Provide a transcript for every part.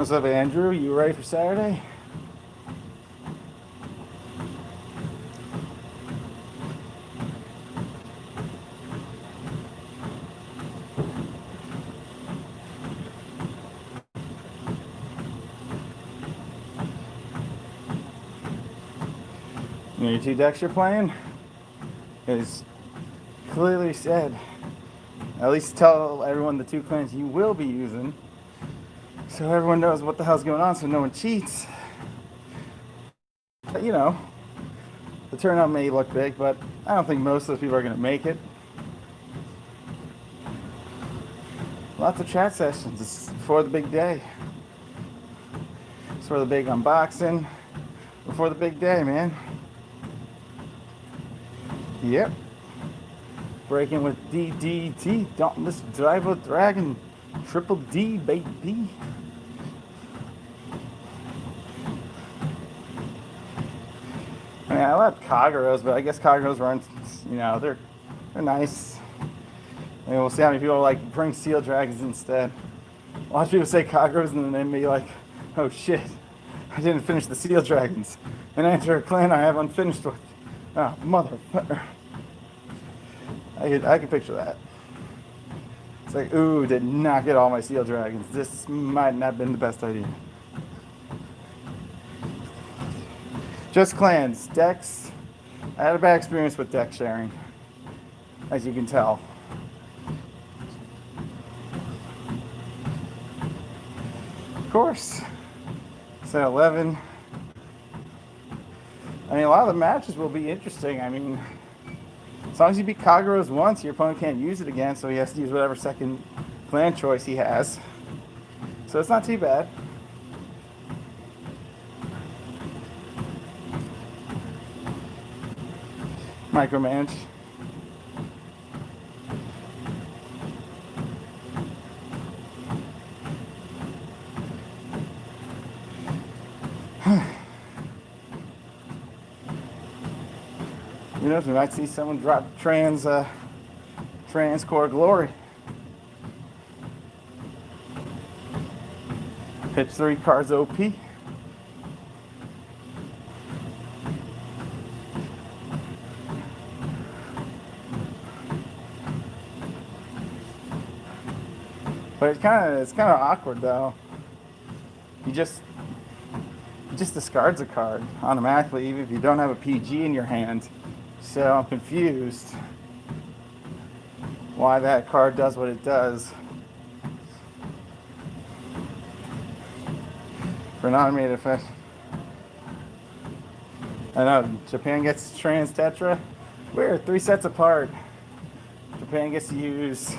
What's up, Andrew? You ready for Saturday? You know your two decks you're playing? Is clearly said. At least tell everyone the two clans you will be using, so everyone knows what the hell's going on, so no one cheats. But, you know, the turnout may look big, but I don't think most of those people are going to make it. Lots of chat sessions. It's before the big day. It's for the big unboxing. Before the big day, man. Yep. Breaking with DDT. Dauntless Driver Dragon. Triple D, baby. I mean, I love Kagura's, but I guess Kagura's aren't, you know, they're nice. And we'll see how many people like bring Steel Dragons instead. A lot of people say Kagura's and then be like, oh shit, I didn't finish the Steel Dragons. And enter a clan I have unfinished with. Oh, motherfucker. I can picture that. It's like, ooh, did not get all my Steel Dragons. This might not have been the best idea. Just clans, decks. I had a bad experience with deck sharing, as you can tell. Of course. So 11. I mean, a lot of the matches will be interesting. I mean, as long as you beat Kagura's once, your opponent can't use it again, so he has to use whatever second clan choice he has. So it's not too bad. Micromanage. You know, we might see someone drop Transcore Glory. Pitch 3 cards OP. But it's kind of awkward though. He just discards a card automatically, even if you don't have a PG in your hand. So I'm confused why that card does what it does. For an automated effect. I know, Japan gets Trans Tetra. We're 3 sets apart. Japan gets to use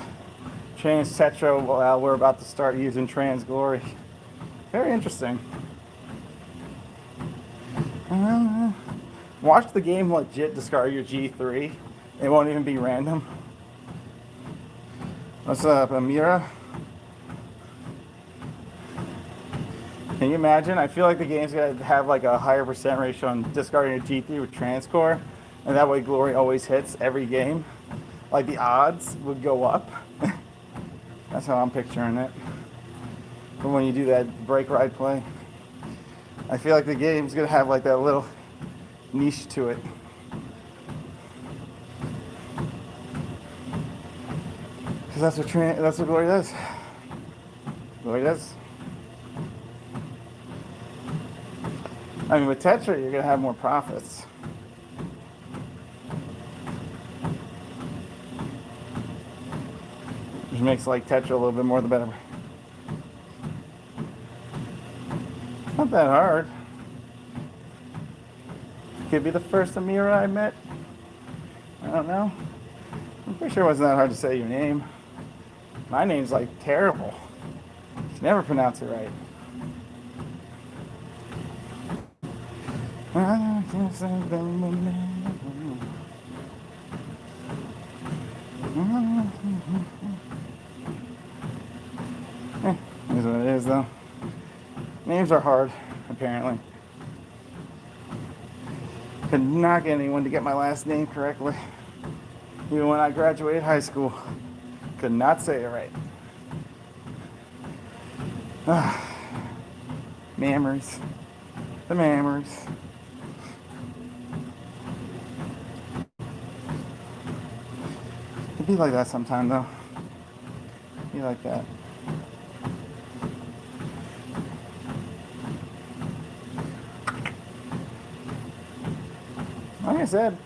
Trans Tetra while we're about to start using Trans Glory. Very interesting. Watch the game legit discard your G3. It won't even be random. What's up, Amira? Can you imagine? I feel like the game's gonna have like a higher percent ratio on discarding a G3 with Transcore, and that way Glory always hits every game. Like the odds would go up. That's how I'm picturing it. But when you do that break ride play, I feel like the game's gonna have like that little niche to it. Because that's what Glory does. Glory does. I mean, with Tetra, you're gonna have more profits. Which makes like Tetra a little bit more the better. Not that hard. Could be the first Amira I met. I don't know. I'm pretty sure it wasn't that hard to say your name. My name's like terrible. You never pronounce it right. Is what it is though. Names are hard, apparently. Could not get anyone to get my last name correctly. Even when I graduated high school. Could not say it right. Memories. The memories. It'd be like that sometime, though. Be like that. Like I said,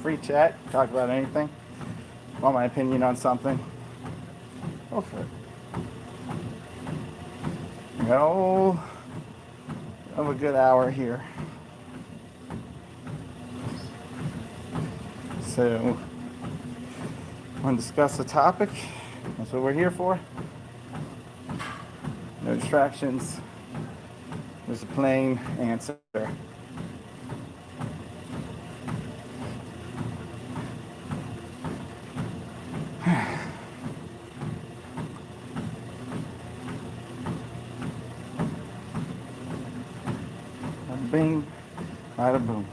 free chat, talk about anything. Want my opinion on something? Go for it. No, have a good hour here. So, want to discuss the topic? That's what we're here for. No distractions. There's a plain answer. Bing, bada boom.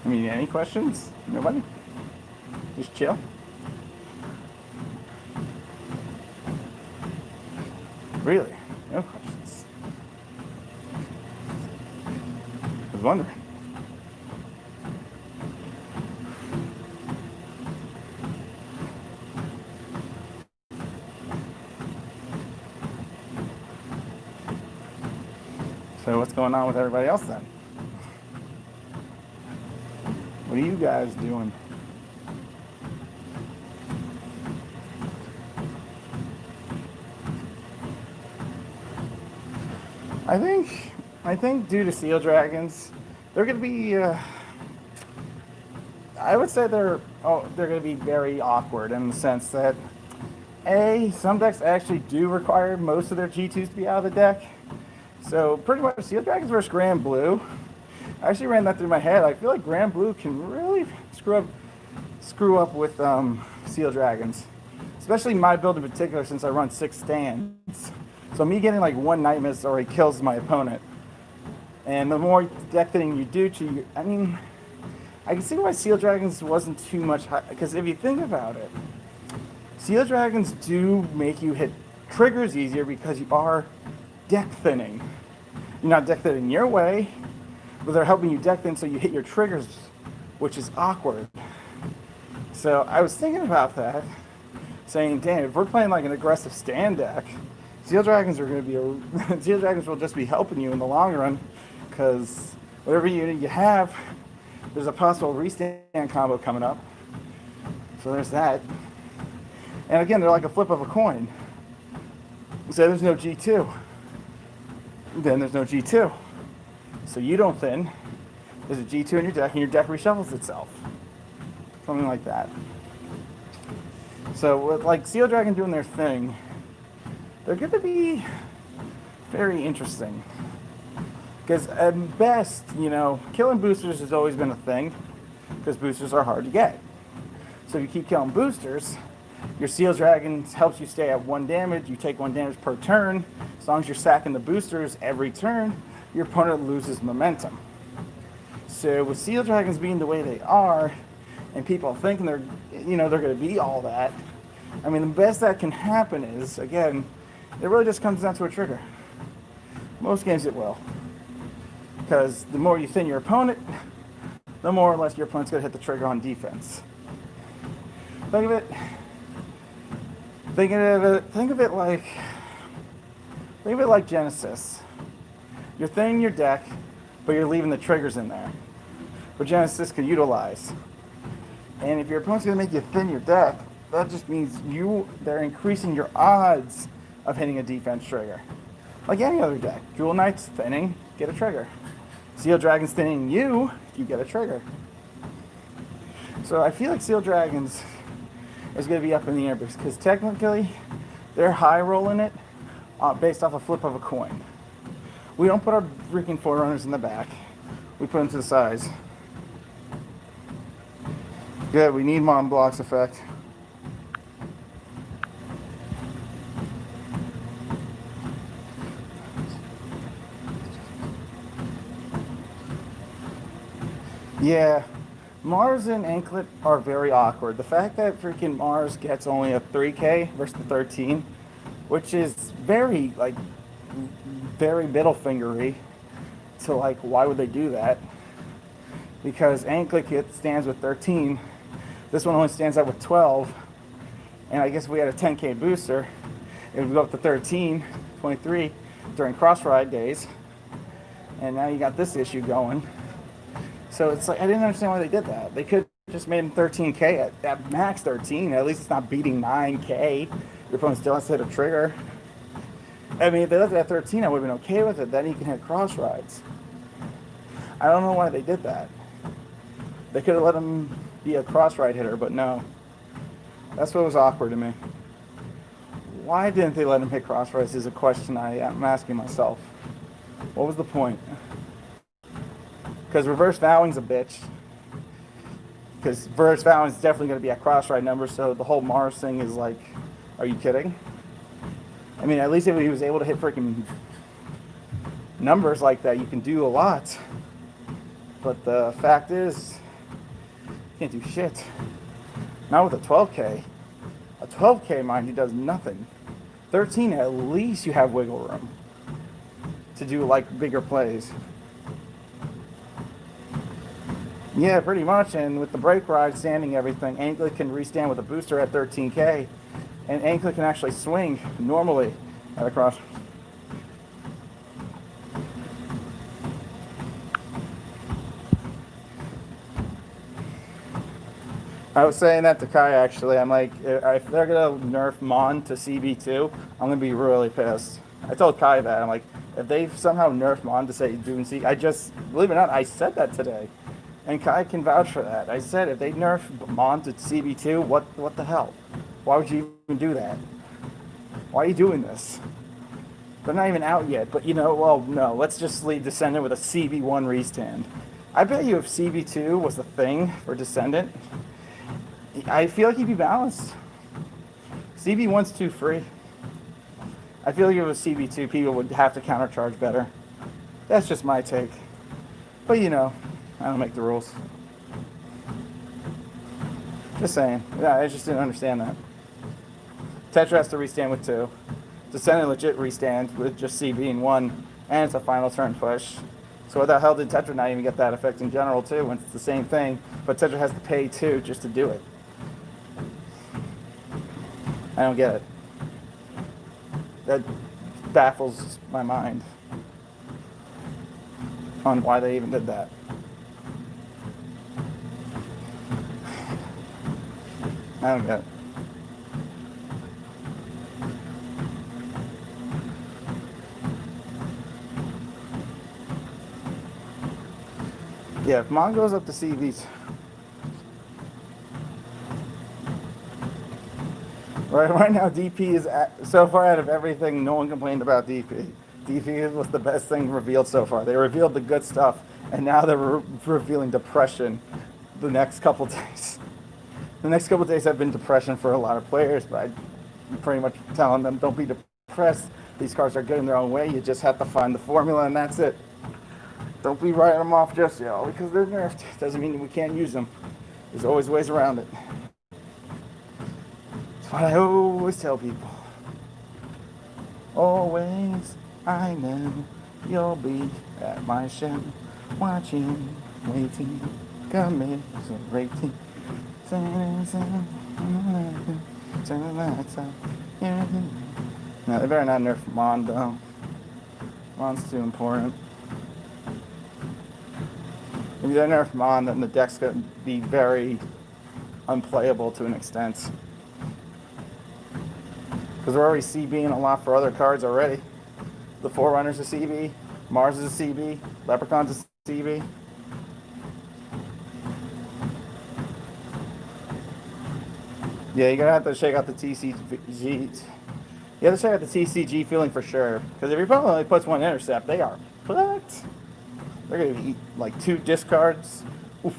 I mean, any questions? Nobody? Just chill. Really? No questions. I was wondering. So what's going on with everybody else then? What are you guys doing? I think due to Seal Dragons, they're going to be. I would say they're going to be very awkward in the sense that some decks actually do require most of their G2s to be out of the deck. So pretty much Seal Dragons versus Grand Blue. I actually ran that through my head. I feel like Grand Blue can really screw up with Seal Dragons, especially my build in particular since I run 6 stands. So me getting like 1 Night Mist already kills my opponent. And the more deck thinning you do I mean, I can see why Seal Dragons wasn't too much high, because if you think about it, Seal Dragons do make you hit triggers easier because you are deck thinning. You're not deck thinning your way, but they're helping you deck thin so you hit your triggers, which is awkward. So I was thinking about that, saying, damn, if we're playing like an aggressive stand deck, Seal Dragons are going to be Seal Dragons will just be helping you in the long run, because whatever unit you have, there's a possible restand combo coming up. So there's that. And again, they're like a flip of a coin. So there's no G2. Then there's no G2. So you don't thin. There's a G2 in your deck, and your deck reshuffles itself. Something like that. So with like Seal Dragon doing their thing, they're going to be very interesting. Because at best, killing boosters has always been a thing, because boosters are hard to get. So if you keep killing boosters, your Seal Dragon helps you stay at 1 damage. You take 1 damage per turn. As long as you're sacking the boosters every turn, your opponent loses momentum. So with Seal Dragons being the way they are, and people thinking they're going to be all that, I mean, the best that can happen is, again, it really just comes down to a trigger. Most games it will. Because the more you thin your opponent, the more or less your opponent's going to hit the trigger on defense. Think of it like Genesis. You're thinning your deck, but you're leaving the triggers in there, where Genesis can utilize. And if your opponent's going to make you thin your deck, that just means they're increasing your odds of hitting a defense trigger. Like any other deck. Jewel Knight's thinning, get a trigger. Seal Dragon's thinning you get a trigger. So I feel like Seal Dragons is going to be up in the air, because technically they're high rolling it based off a flip of a coin. We don't put our freaking Forerunners in the back. We put them to the sides. Good, we need Mom Blocks effect. Yeah, Mars and Anklet are very awkward. The fact that freaking Mars gets only a 3K versus the 13, which is very, like, very middle fingery to, like, why would they do that? Because Anklet stands with 13. This one only stands out with 12. And I guess if we had a 10K booster, it would go up to 13, 23 during cross ride days. And now you got this issue going. So it's like, I didn't understand why they did that. They could have just made him 13K at max 13. At least it's not beating 9K. Your opponent still has to hit a trigger. I mean, if they left it at 13, I would have been okay with it. Then you can hit cross rides. I don't know why they did that. They could have let him be a cross ride hitter, but no. That's what was awkward to me. Why didn't they let him hit cross rides is a question I'm asking myself. What was the point? Because reverse vowing's a bitch. Because reverse vowing is definitely going to be at cross ride numbers, so the whole Mars thing is like, are you kidding? I mean, at least if he was able to hit freaking numbers like that, you can do a lot. But the fact is, you can't do shit. Not with a 12K. A 12K, mind you, does nothing. 13, at least you have wiggle room to do, like, bigger plays. Yeah, pretty much. And with the brake ride standing everything, Anklet can restand with a booster at 13K. And Anklet can actually swing normally at a cross. I was saying that to Kai, actually. I'm like, if they're going to nerf Mon to CB2, I'm going to be really pissed. I told Kai that. I'm like, if they somehow nerf Mon to say do and see, believe it or not, I said that today. And Kai can vouch for that. I said, if they nerf Mon to CB2, what the hell? Why would you even do that? Why are you doing this? They're not even out yet, but well, no, let's just leave Descendant with a CB1 restand. I bet you if CB2 was the thing for Descendant, I feel like he'd be balanced. CB1's too free. I feel like if it was CB2, people would have to countercharge better. That's just my take. But I don't make the rules. Just saying. Yeah, I just didn't understand that. Tetra has to restand with 2. Descendant legit restand with just CB in 1, and it's a final turn push. So what the hell did Tetra not even get that effect in general too, when it's the same thing, but Tetra has to pay 2 just to do it? I don't get it. That baffles my mind on why they even did that. I don't get it. Yeah, if Mon goes up to CVs. Right now, DP is so far out of everything. No one complained about DP. DP was the best thing revealed so far. They revealed the good stuff, and now they're revealing depression the next couple days. The next couple days have been depression for a lot of players, but I'm pretty much telling them, don't be depressed. These cards are good in their own way. You just have to find the formula, and that's it. Don't be writing them off just yet because they're nerfed. Doesn't mean we can't use them. There's always ways around it. That's what I always tell people. Always, I know you'll be at my show, watching, waiting, commiserating. Turn the lights out. No, they better not nerf Mon though. Mon's too important. If they nerf Mon, then the deck's going to be very unplayable to an extent. Because we're already CBing a lot for other cards already. The Forerunner's a CB, Mars is a CB, Leprechaun's a CB. Yeah, you're going to have to check out the TCG. You have to check out the TCG feeling for sure. Because if your opponent only puts 1 intercept, they are fucked. They're going to eat like 2 discards. Oof.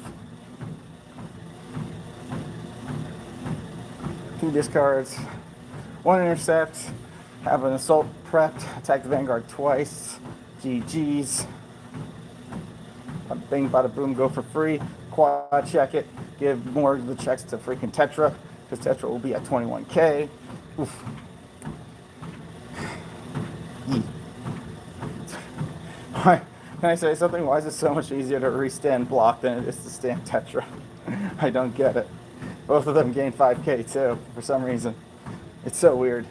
2 discards, 1 intercept, have an assault prepped, attack the Vanguard twice. GG's. bing, bada boom, go for free. Quad check it. Give more of the checks to freaking Tetra, because Tetra will be at 21K. Oof. Why? Can I say something? Why is it so much easier to restand block than it is to stand Tetra? I don't get it. Both of them gain 5K too, for some reason. It's so weird.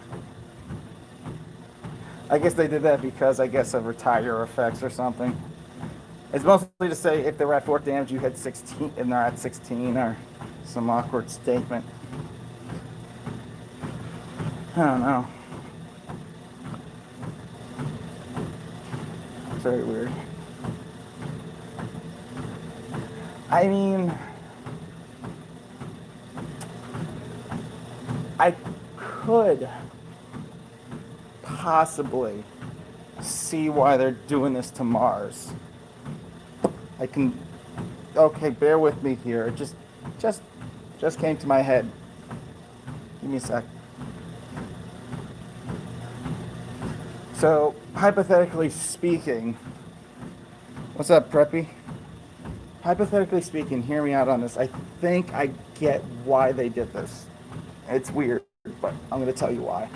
I guess they did that because, I guess, of retire effects or something. It's mostly to say if they were at 4 damage, you hit 16, and they're at 16, or some awkward statement. I don't know. It's very weird. I mean, I could possibly see why they're doing this to Mars. I can, okay, bear with me here. It just came to my head. Give me a sec. So, hypothetically speaking, what's up, Preppy? Hypothetically speaking, hear me out on this. I think I get why they did this. It's weird, but I'm going to tell you why.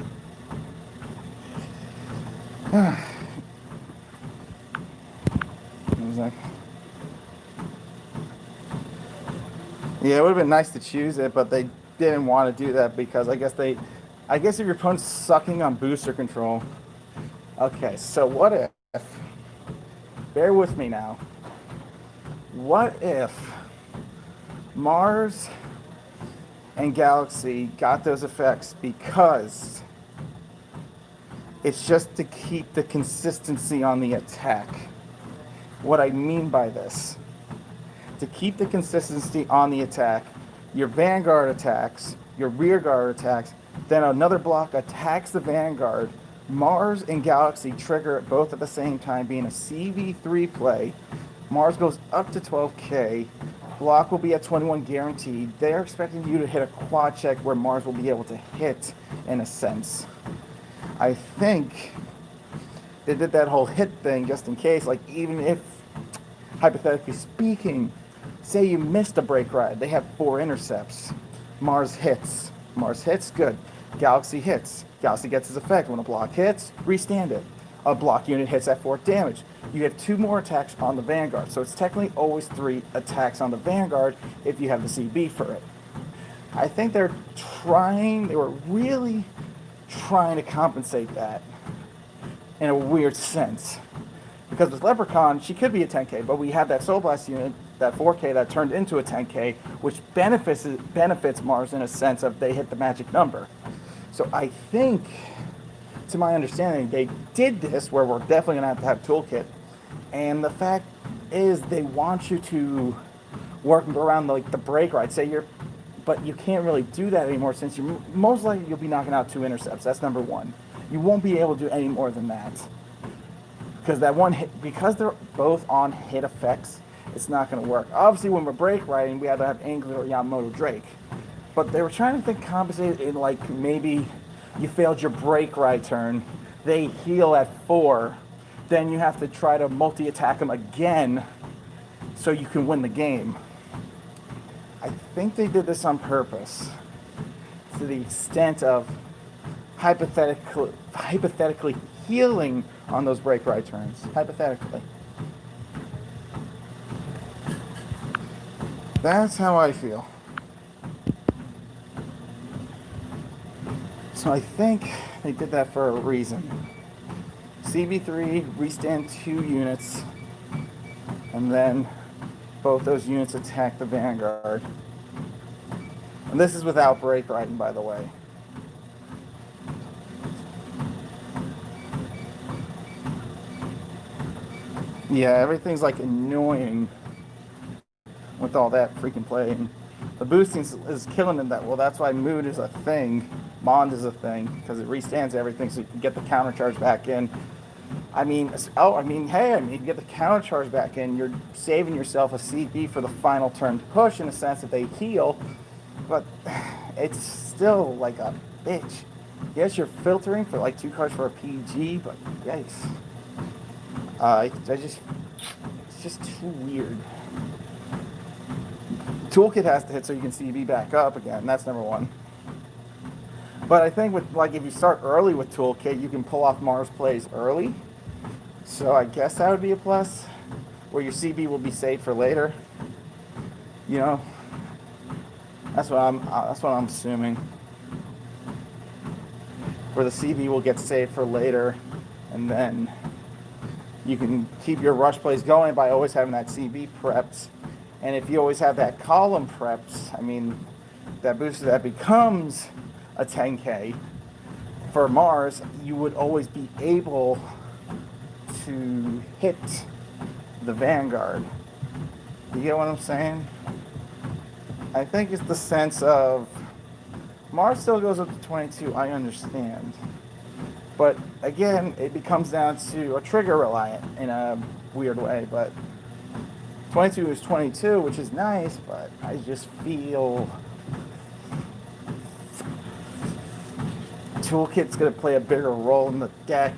Yeah, it would have been nice to choose it, but they didn't want to do that because I guess if your opponent's sucking on booster control. Okay, so what if, bear with me now, what if Mars and Galaxy got those effects because it's just to keep the consistency on the attack? What I mean by this, to keep the consistency on the attack, your Vanguard attacks, your rear guard attacks, then another block attacks the Vanguard. Mars and Galaxy trigger it both at the same time, being a CV3 play. Mars goes up to 12K. Block will be at 21 guaranteed. They're expecting you to hit a quad check where Mars will be able to hit, in a sense. I think they did that whole hit thing just in case, like even if, hypothetically speaking, say you missed a break ride, they have 4 intercepts. Mars hits, good. Galaxy hits, Galaxy gets his effect. When a block hits, restand it. A block unit hits at 4 damage. You have 2 more attacks on the Vanguard, so it's technically always 3 attacks on the Vanguard if you have the CB for it. I think they were really trying to compensate that in a weird sense. Because with Leprechaun, she could be a 10K, but we have that Soul Blast unit, that 4K that turned into a 10K, which benefits Mars in a sense of they hit the magic number. So I think, to my understanding, they did this where we're definitely going to have toolkit. And the fact is they want you to work around like the break ride. But you can't really do that anymore since most likely you'll be knocking out 2 intercepts. That's number 1. You won't be able to do any more than that. Because that one hit, because they're both on hit effects, it's not going to work. Obviously, when we're break riding, we either have Angler or Yamamoto Drake. But they were trying to compensate in like maybe you failed your break ride turn, they heal at 4, then you have to try to multi-attack them again so you can win the game. I think they did this on purpose to the extent of hypothetically healing on those break ride turns. Hypothetically. That's how I feel. So I think they did that for a reason. CB3, restand 2 units, and then both those units attack the Vanguard. And this is without break riding, by the way. Yeah, everything's like annoying with all that freaking play. And the boosting is killing in that. Well, that's why Mood is a thing. Mond is a thing, because it restands everything so you can get the counter charge back in. You get the counter charge back in, you're saving yourself a CP for the final turn push in the sense that they heal, but it's still like a bitch. Yes, you're filtering for like 2 cards for a PG, but yikes. It's just too weird. Toolkit has to hit so you can CB back up again. That's number one. But I think with like if you start early with Toolkit, you can pull off Mars plays early. So I guess that would be a plus, where your CB will be saved for later. You know, that's what I'm assuming. Where the CB will get saved for later, and then you can keep your rush plays going by always having that CB prepped. And if you always have that column prepped, I mean, that booster that becomes a 10K for Mars, you would always be able to hit the Vanguard. You get what I'm saying? I think it's the sense of Mars still goes up to 22, I understand. But again, it becomes down to a trigger reliant in a weird way. But 22 is 22, which is nice, but I just feel Toolkit's going to play a bigger role in the deck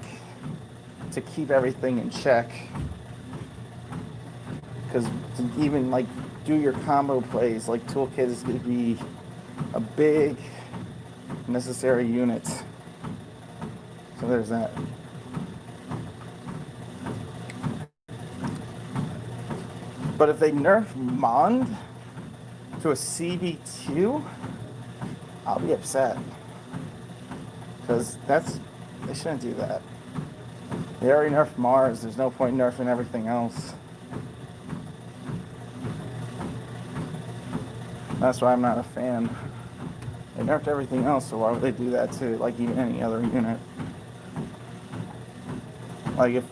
to keep everything in check. Because to even like do your combo plays, like Toolkit is going to be a big necessary unit. So there's that. But if they nerf Mond to a CB2, I'll be upset. Because they shouldn't do that. They already nerfed Mars, there's no point nerfing everything else. That's why I'm not a fan. They nerfed everything else, so why would they do that to like even any other unit? Like if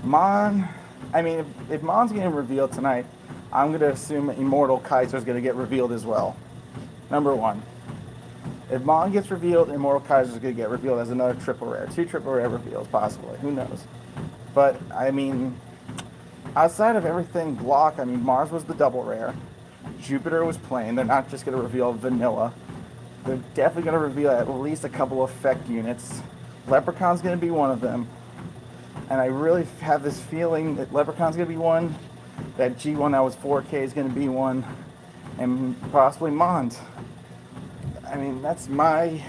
Mon, I mean, if Mon's getting revealed tonight, I'm going to assume Immortal Kaiser's going to get revealed as well. Number one. If Mon gets revealed, Immortal Kaiser's going to get revealed as another triple rare. 2 triple rare reveals, possibly. Who knows? But, I mean, outside of everything block, I mean, Mars was the double rare. Jupiter was plain. They're not just going to reveal vanilla. They're definitely going to reveal at least a couple effect units. Leprechaun's going to be one of them. And I really have this feeling that Leprechaun's going to be one, that G1 that was 4K is going to be one, and possibly Mond. I mean, that's my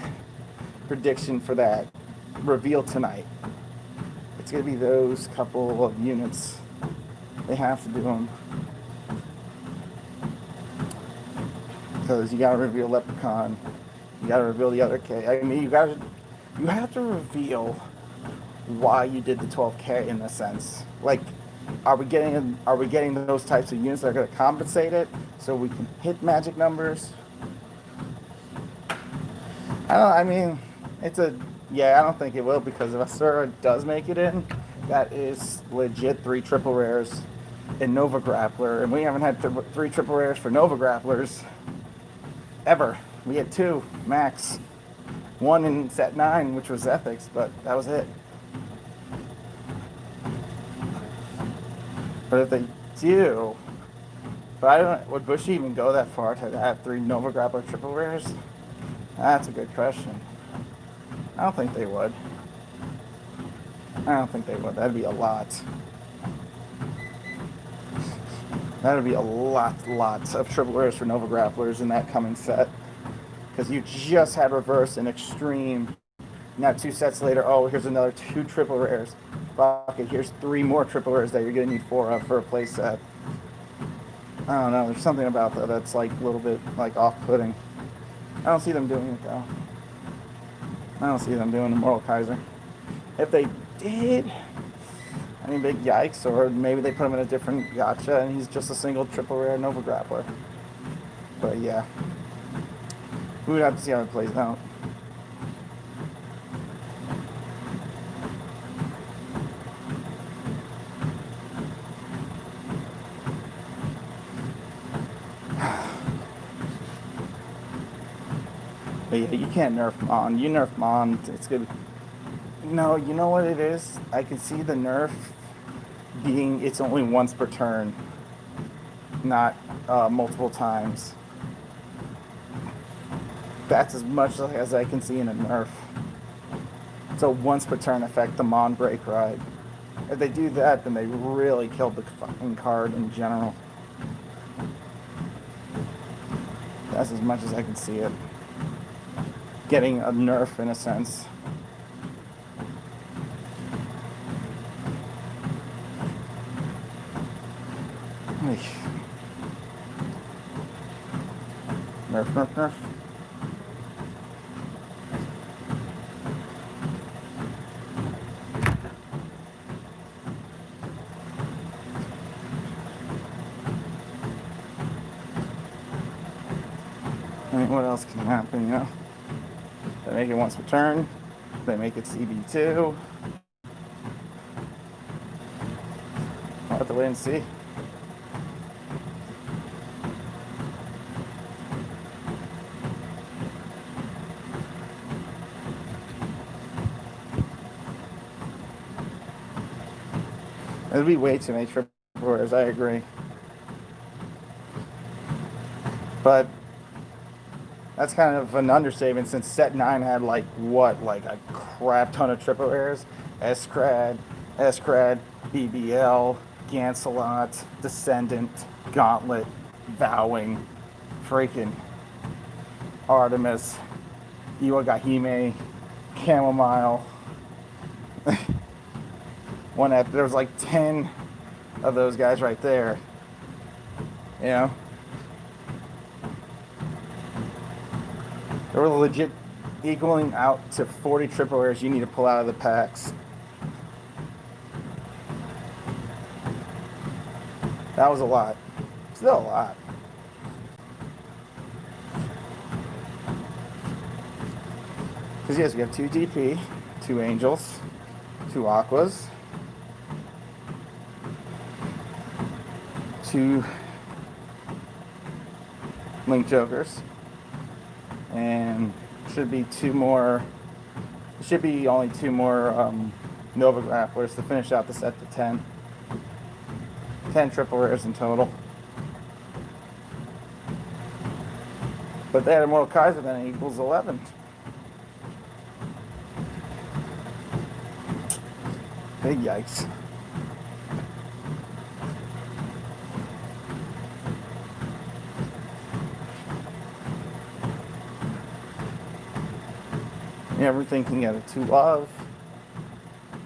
prediction for that reveal tonight. It's going to be those couple of units. They have to do them. Because you got to reveal Leprechaun. You got to reveal the other K. I mean, you have to reveal why you did the 12K in a sense. Like, are we getting those types of units that are going to compensate it so we can hit magic numbers? I don't think it will, because if Asura does make it in, that is legit 3 triple rares in Nova Grappler, and we haven't had 3 triple rares for Nova Grapplers ever. We had 2 max. 1 in set 9, which was Ethics, but that was it. But if they do, but I don't, would Bushi even go that far to have 3 Nova Grappler triple rares? That's a good question. I don't think they would. That'd be a lot. That'd be a lot of triple rares for Nova Grapplers in that coming set. Because you just had Reverse and Extreme. Now 2 sets later, oh, here's another 2 triple rares. Fuck it, here's 3 more triple rares that you're going to need 4 of for a play set. I don't know, there's something about that that's like a little bit like off-putting. I don't see them doing it though. I don't see them doing Immortal Kaiser. If they did, I mean, big yikes, or maybe they put him in a different gacha and he's just a single triple rare Nova Grappler. But yeah, we would have to see how it plays out. But yeah, you can't nerf Mon. You nerf Mon, it's good. No, you know what it is? I can see the nerf being it's only once per turn, not multiple times. That's as much as I can see in a nerf. It's a once per turn effect, the Mon break ride. If they do that, then they really killed the fucking card in general. That's as much as I can see it. Getting a nerf in a sense. Nerf, nerf, nerf. I mean, what else can happen, you know? They make it once per turn. They make it CB2. I'll have to wait and see. It'd be way too many triple rares, I agree. But that's kind of an understatement since set 9 had like a crap ton of triple rares. Escrad, BBL, Gancelot, Descendant, Gauntlet, Vowing, freaking Artemis, Iwagahime, Chamomile. There was like 10 of those guys right there. You know? They were legit equaling out to 40 triple rares you need to pull out of the packs. That was a lot. Still a lot. Because yes, we have 2 DP, 2 Angels, 2 Aquas, 2 Link Jokers, and should be 2 more. Should be only 2 more Nova Grapplers to finish out the set to 10. 10 triple rares in total. But they had a Mortal Kaiser then equals 11. Big yikes. Everything can get a 2 of,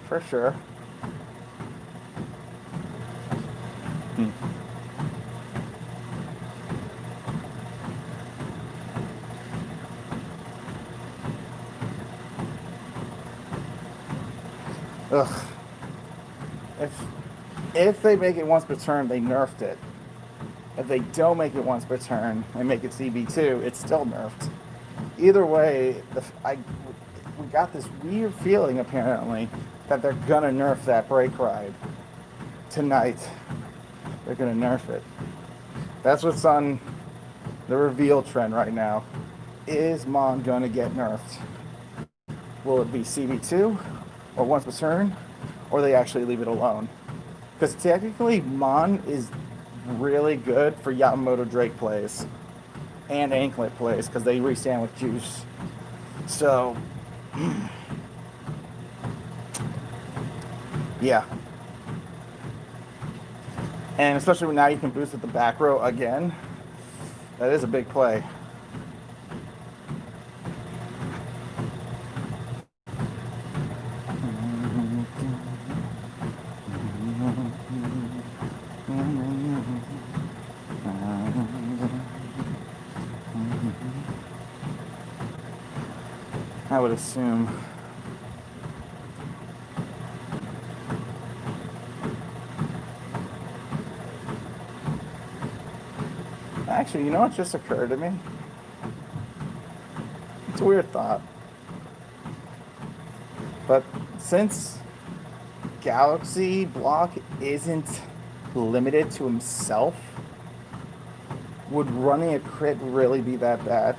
for sure. Ugh. If they make it once per turn, they nerfed it. If they don't make it once per turn and make it CB2, it's still nerfed. Either way, we got this weird feeling apparently that they're gonna nerf that break ride tonight. They're gonna nerf it. That's what's on the reveal trend right now. Is Mon gonna get nerfed? Will it be CB2 or once per turn, or they actually leave it alone? Because technically Mon is really good for Yamamoto Drake plays and Anklet plays because they restand with juice. So yeah. And especially now you can boost with the back row again. That is a big play. I would assume. Actually, you know what just occurred to me? It's a weird thought. But since Galaxy Block isn't limited to himself, would running a crit really be that bad?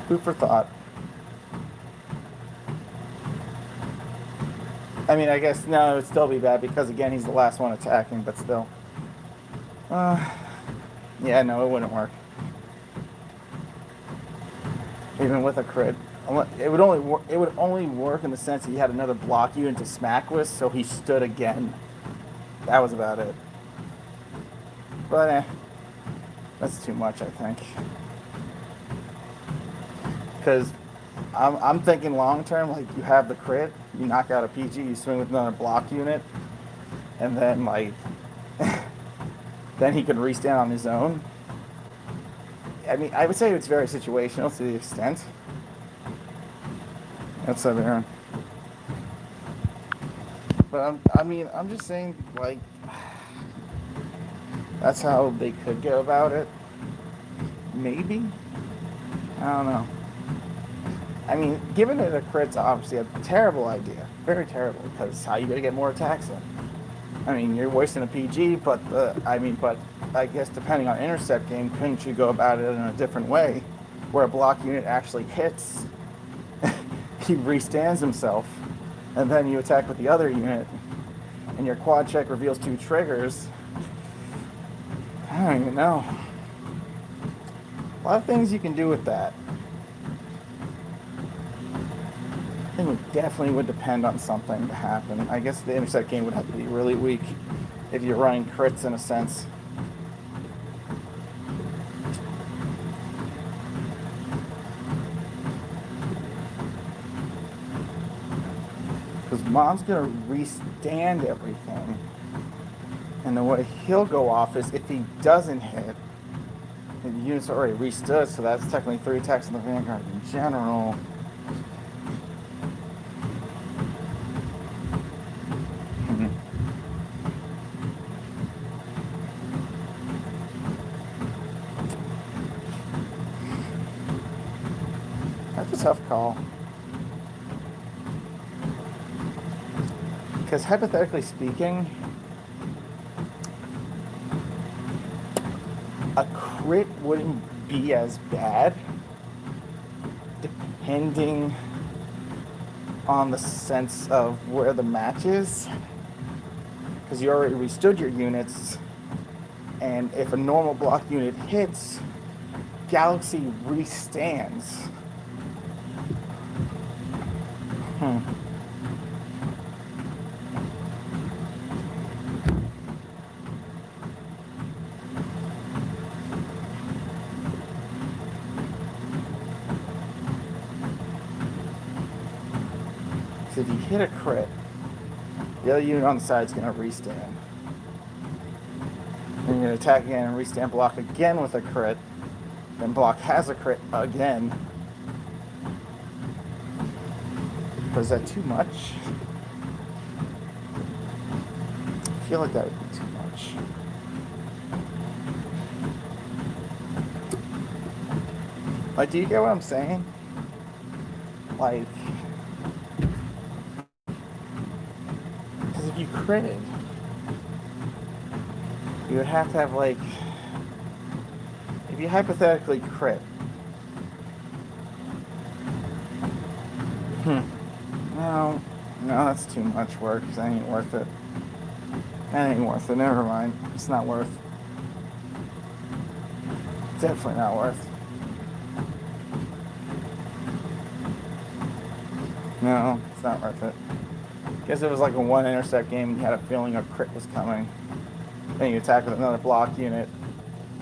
Food for thought. I mean, I guess no, it would still be bad because again, he's the last one attacking, but still. Yeah, no, it wouldn't work. Even with a crit. It would only work in the sense that he had another block unit to smack with, so he stood again. That was about it. But that's too much, I think. Because I'm thinking long term, like you have the crit, you knock out a PG, you swing with another block unit, and then like then he can restand on his own. I mean, I would say it's very situational to the extent. That's up Aaron. But I'm just saying, like, that's how they could go about it. Maybe. I don't know. I mean, giving it a crit's obviously a terrible idea. Very terrible, because how are you going to get more attacks in? I mean, you're wasting a PG, but I guess depending on intercept game, couldn't you go about it in a different way, where a block unit actually hits, he restands himself, and then you attack with the other unit, and your quad check reveals 2 triggers. I don't even know. A lot of things you can do with that. I think it definitely would depend on something to happen. I guess the intercept game would have to be really weak if you're running crits in a sense. Because Mom's going to restand everything. And the way he'll go off is if he doesn't hit, the unit's already restood, so that's technically 3 attacks on the Vanguard in general. That's a tough call. Because hypothetically speaking, a crit wouldn't be as bad depending on the sense of where the match is. Because you already restood your units, and if a normal block unit hits, Galaxy restands. So if you hit a crit, the other unit on the side is going to restand. And you're going to attack again and restand block again with a crit. Then block has a crit again. But is that too much? I feel like that would be too much. Like, do you get what I'm saying? Like, because if you critted, you would have to have, like, if you hypothetically crit, no, that's too much work. That ain't worth it. That ain't worth it. Never mind. It's not worth. Definitely not worth. No, it's not worth it. Guess it was like a 1 intercept game and you had a feeling a crit was coming. Then you attack with another block unit.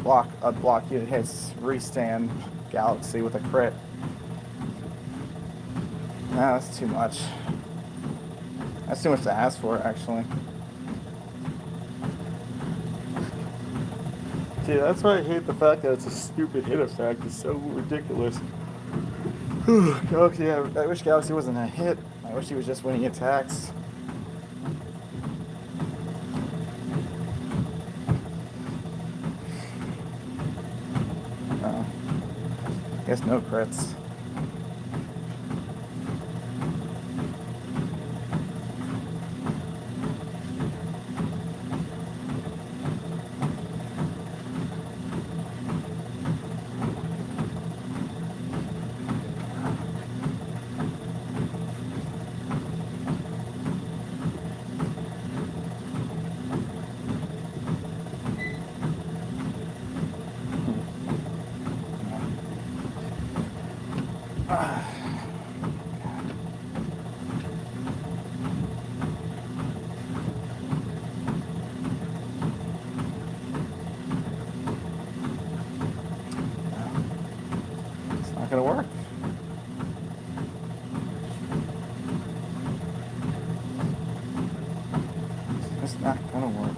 A block unit hits restand Galaxy with a crit. No, that's too much. That's too much to ask for, actually. Dude, that's why I hate the fact that it's a stupid hit effect. It's so ridiculous. Galaxy, I wish Galaxy wasn't a hit. I wish he was just winning attacks. I guess no crits. gonna work. It's not gonna work.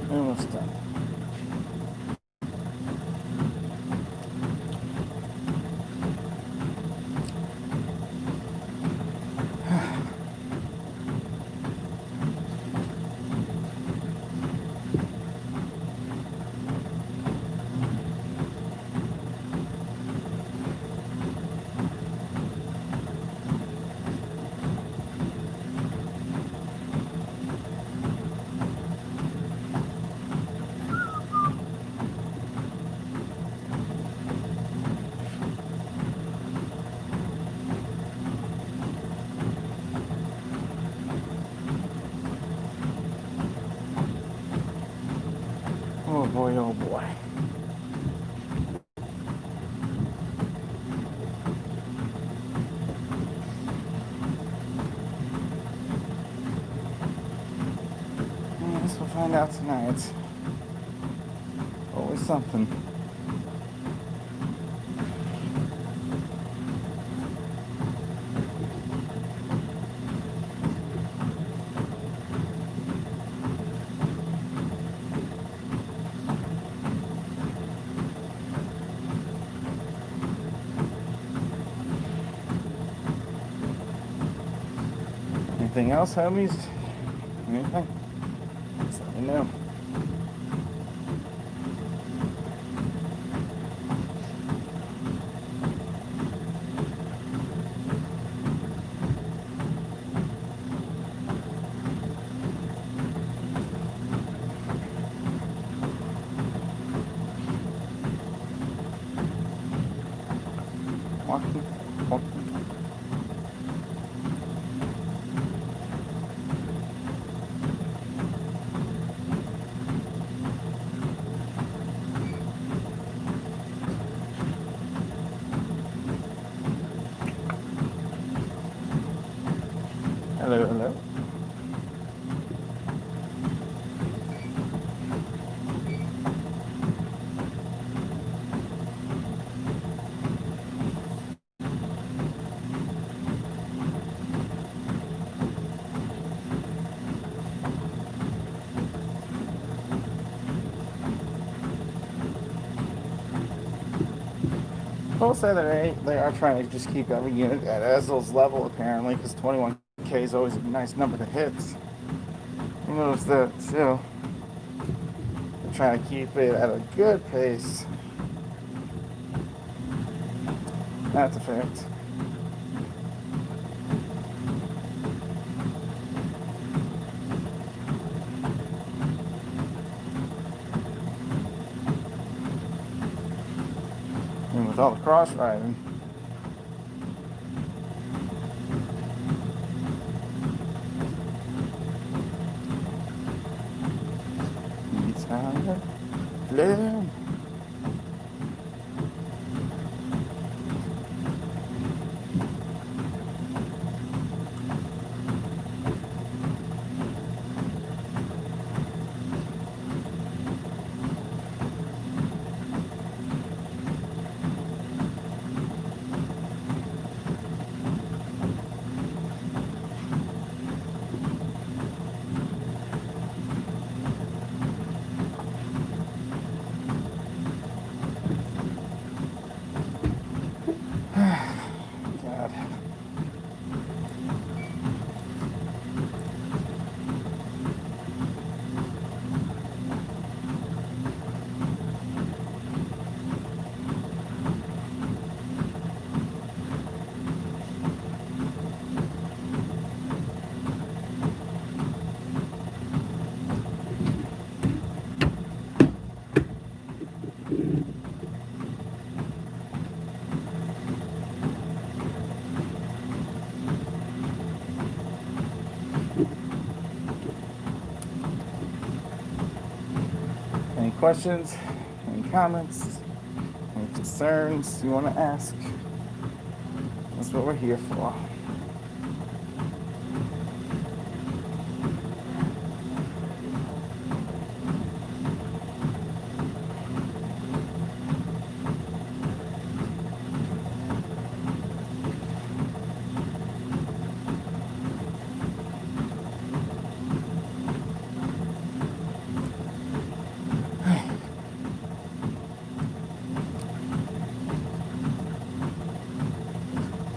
Almost done. Oh boy, oh boy. I guess we'll find out tonight. Always something. Anything else, homies? Anything? Just let me know. Walking. Hello, hello. We'll say that they are trying to just keep every unit at Ezreal's level, apparently, because 21k is always a nice number to hit. You notice that, too. They're trying to keep it at a good pace. That's a fact. And with all the cross riding. problem. God. Any questions? Any comments? Any concerns you want to ask? That's what we're here for.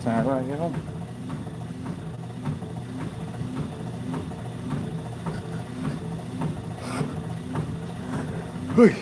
Time to get home. Whew.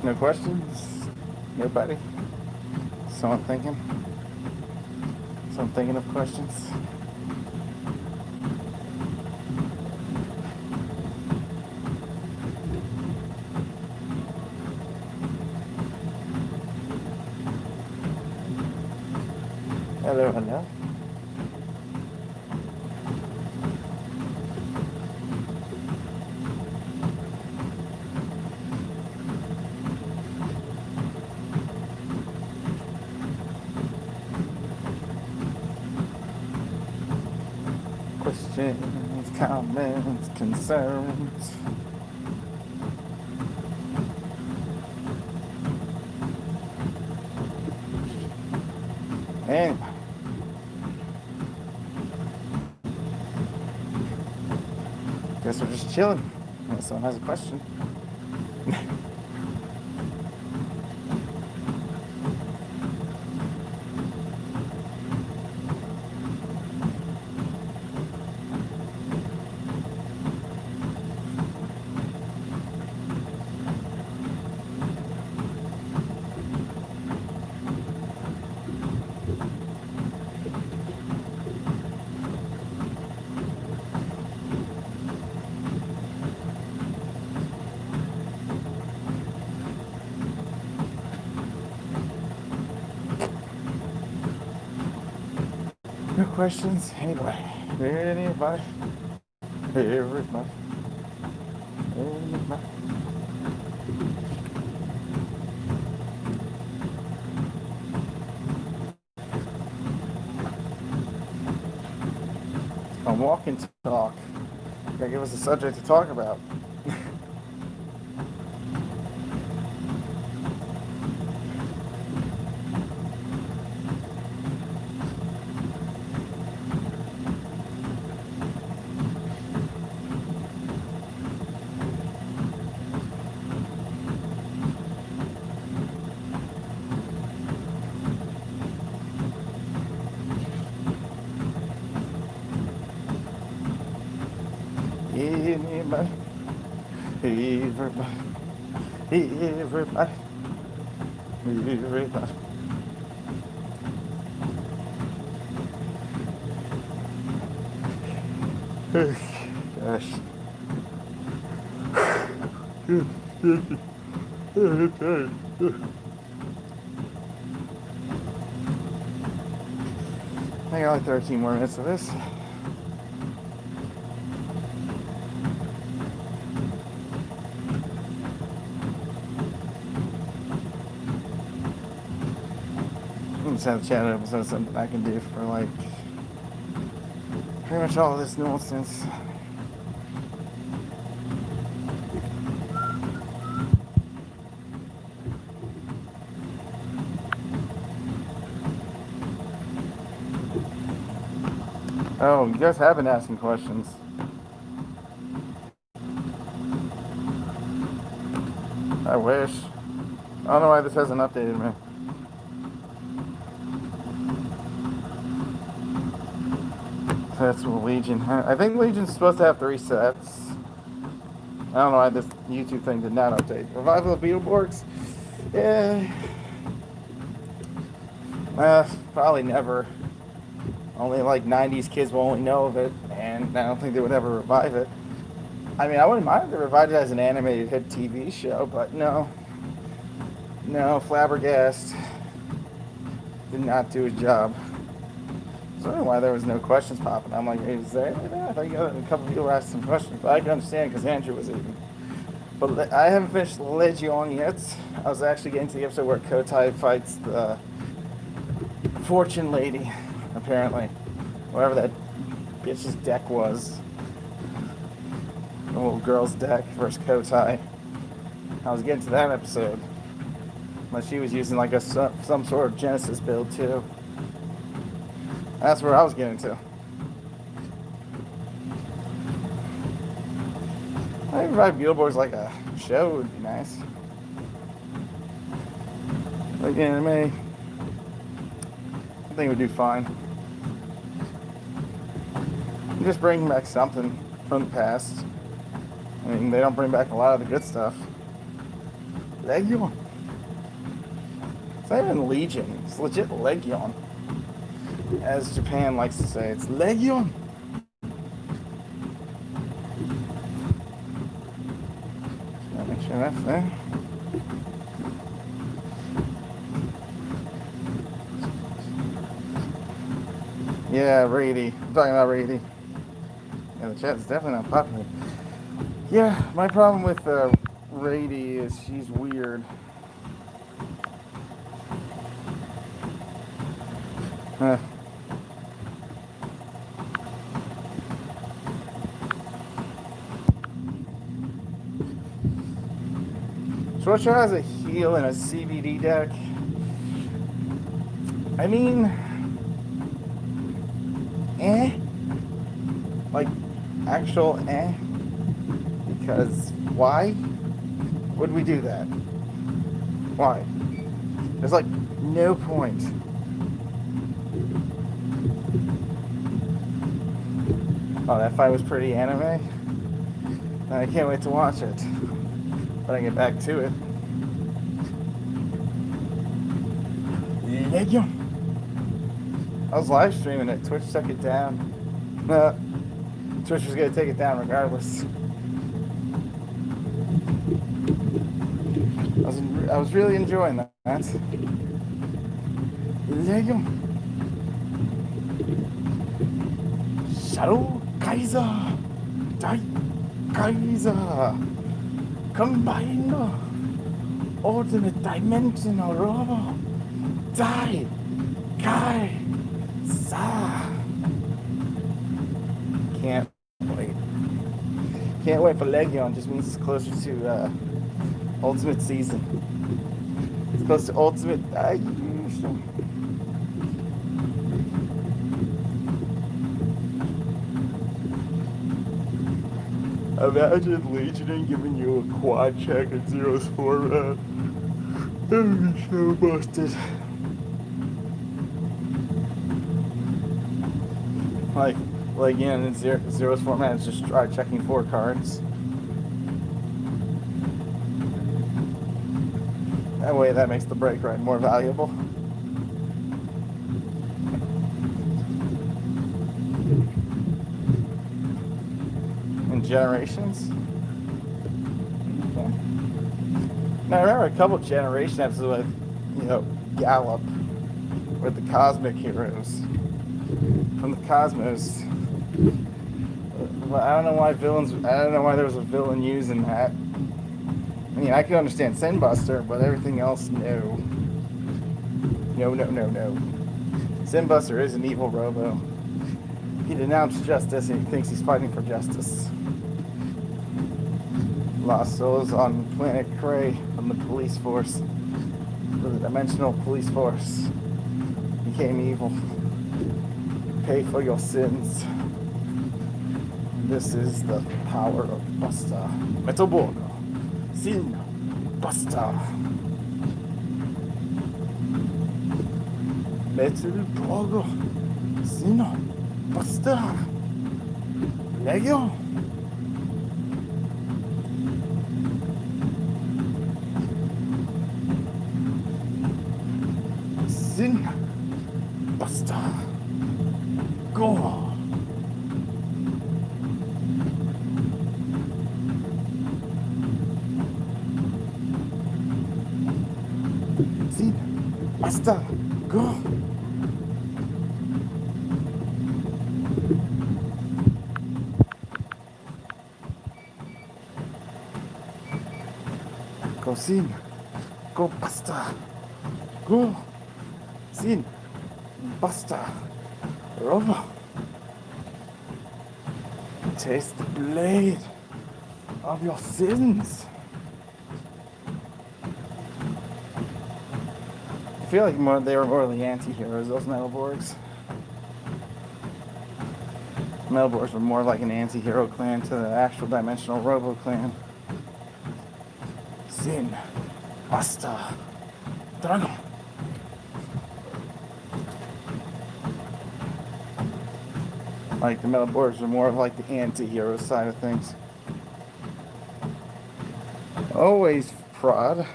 No questions? Nobody? Someone thinking? Someone thinking of questions? Hello, hello. Questions, comments, concerns. Anyway. Guess we're just chilling. Unless someone has a question. No questions? Anybody? Anybody? Everybody? Everybody? On walk and talk. Gotta give us a subject to talk about. Anybody, everybody, everybody, everybody. Gosh. I got like 13 more minutes of this. Just have a chat episode, something I can do for like pretty much all of this nonsense. Oh, you guys have been asking questions. I wish. I don't know why this hasn't updated me. That's Legion. I think Legion's supposed to have 3 sets. I don't know why this YouTube thing did not update. Revival of Beetleborgs? Yeah. Probably never. Only like 90s kids will only know of it, and I don't think they would ever revive it. I mean, I wouldn't mind if they revived it as an animated hit TV show, but no. No, Flabbergast did not do his job. So I don't know why there was no questions popping. I'm like, hey, is there anything? I thought you got a couple people asked some questions, but I can understand because Andrew was eating. But I haven't finished Legion yet. I was actually getting to the episode where Kotai fights the Fortune Lady, apparently. Whatever that bitch's deck was. The little girl's deck versus Kotai. I was getting to that episode. But she was using like some sort of Genesis build too. That's where I was getting to. I think Revive Beetleborgs like a show would be nice. Like anime, I think it would do fine. Just bring back something from the past. I mean, they don't bring back a lot of the good stuff. Legion. It's not even Legion. It's legit Legion. As Japan likes to say, it's Legion. Gotta make sure that's there. Yeah, Rady. I'm talking about Rady. Yeah, the chat's definitely not popular. Yeah, my problem with Rady is she's weird. Shortshot has a heal and a CBD deck. I mean, like actual because why would we do that? Why? There's like no point. Oh, that fight was pretty anime. I can't wait to watch it. But I get back to it. Legion. I was live streaming it. Twitch took it down. Twitch was gonna take it down regardless. I was really enjoying that. Legion. Shadow Kaiser. Dai Kaiser. Combine alternate dimensional robo. Dai Kai Sa. Can't wait. Can't wait for Legion. Just means it's closer to Ultimate Season. It's close to Ultimate. Imagine Legioning giving you a quad check in Zero's format. That would be so busted. Like in Zero's format, it's just try checking 4 cards. That way, that makes the break ride more valuable. In Generations. Okay. Now, I remember a couple Generation episodes with, Gallop, with the Cosmic Heroes from the Cosmos. I don't know why there was a villain using that. I mean, I can understand Sin Buster, but everything else, no. No. Sin Buster is an evil robo. He denounced justice and he thinks he's fighting for justice. Lost souls on planet Cray from the police force. The dimensional police force. Became evil. Pay for your sins. This is the power of Buster. Metaborgo. Sin Buster. Metaborgo. Sin Buster. Legion. Sin Buster. Go. Basta! Go! Go, Sin! Go, Basta! Go! Sin! Basta! Robo! Taste the blade of your sins! I feel like they were more the anti-heroes, those Metalborgs. Metalborgs were more like an anti-hero clan to the actual dimensional Robo clan. Sin, Basta, Dragon. Like the Metalborgs were more of like the anti-hero side of things. Always prod.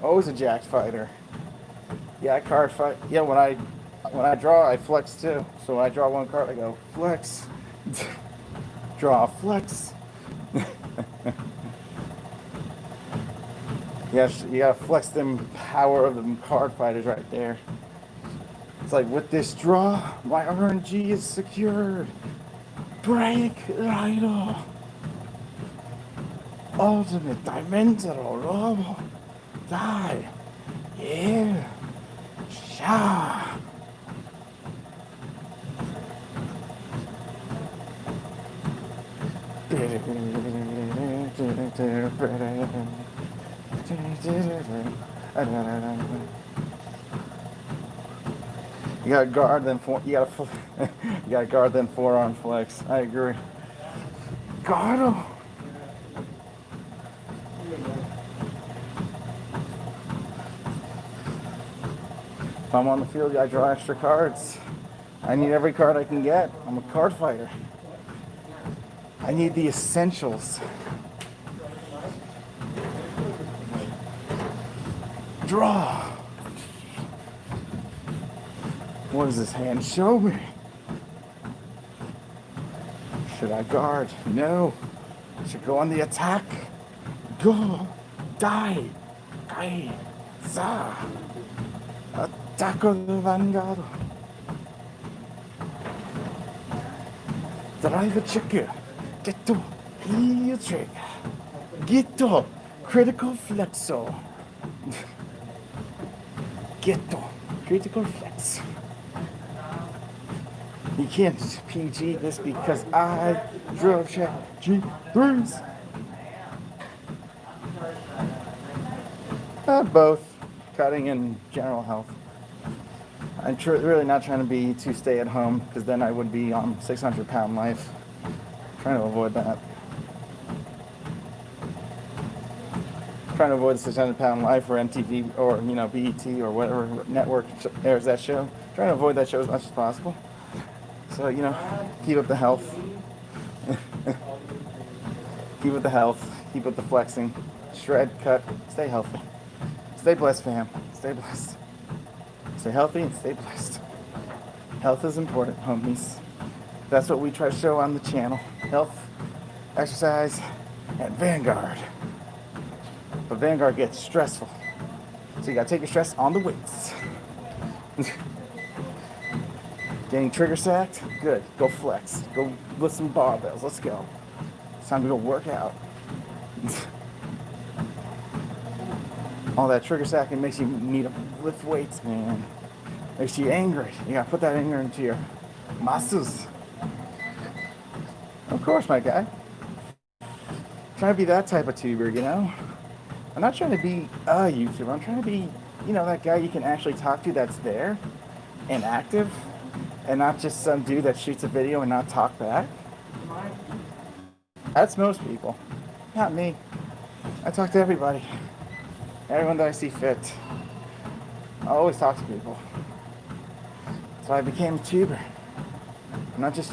Always a jack fighter. Yeah, card fight. Yeah, when I draw, I flex too. So when I draw one card, I go flex, draw, flex. Yeah, you gotta flex them power of them card fighters right there. It's like with this draw, my RNG is secured. Break idol. Ultimate dimensional robo. Die. Yeah. Sha. You gotta guard then you gotta guard then forearm flex. I agree. Guard him. If I'm on the field, I draw extra cards. I need every card I can get. I'm a card fighter. I need the essentials. Draw. What does this hand show me? Should I guard? No. Should go on the attack. Go. Die. Die. Za. Attack of the Vanguard. Drive a checker. Get to. Heel trick. Get to. Critical flexo. Get to. Critical flex. You can't just PG this because I drove check G3s. Both cutting and general health. I'm really not trying to be too stay at home because then I would be on 600-pound life. Trying to avoid that. Trying to avoid the 600-pound life or MTV or BET or whatever network airs that show. Trying to avoid that show as much as possible. So keep up the health. Keep up the health. Keep up the flexing. Shred, cut, stay healthy. Stay blessed, fam. Stay blessed. Stay healthy and stay blessed. Health is important, homies. That's what we try to show on the channel. Health, exercise, and Vanguard. But Vanguard gets stressful. So you gotta take your stress on the weights. Getting trigger sacked? Good. Go flex. Go lift some barbells. Let's go. It's time to go work out. All that trigger sacking makes you need to lift weights, man. Makes you angry. You gotta put that anger into your muscles. Of course, my guy. Trying to be that type of tuber, I'm not trying to be a YouTuber. I'm trying to be, that guy you can actually talk to that's there and active and not just some dude that shoots a video and not talk back. That's most people. Not me. I talk to everybody. Everyone that I see fit. I always talk to people. So I became a tuber. I'm not just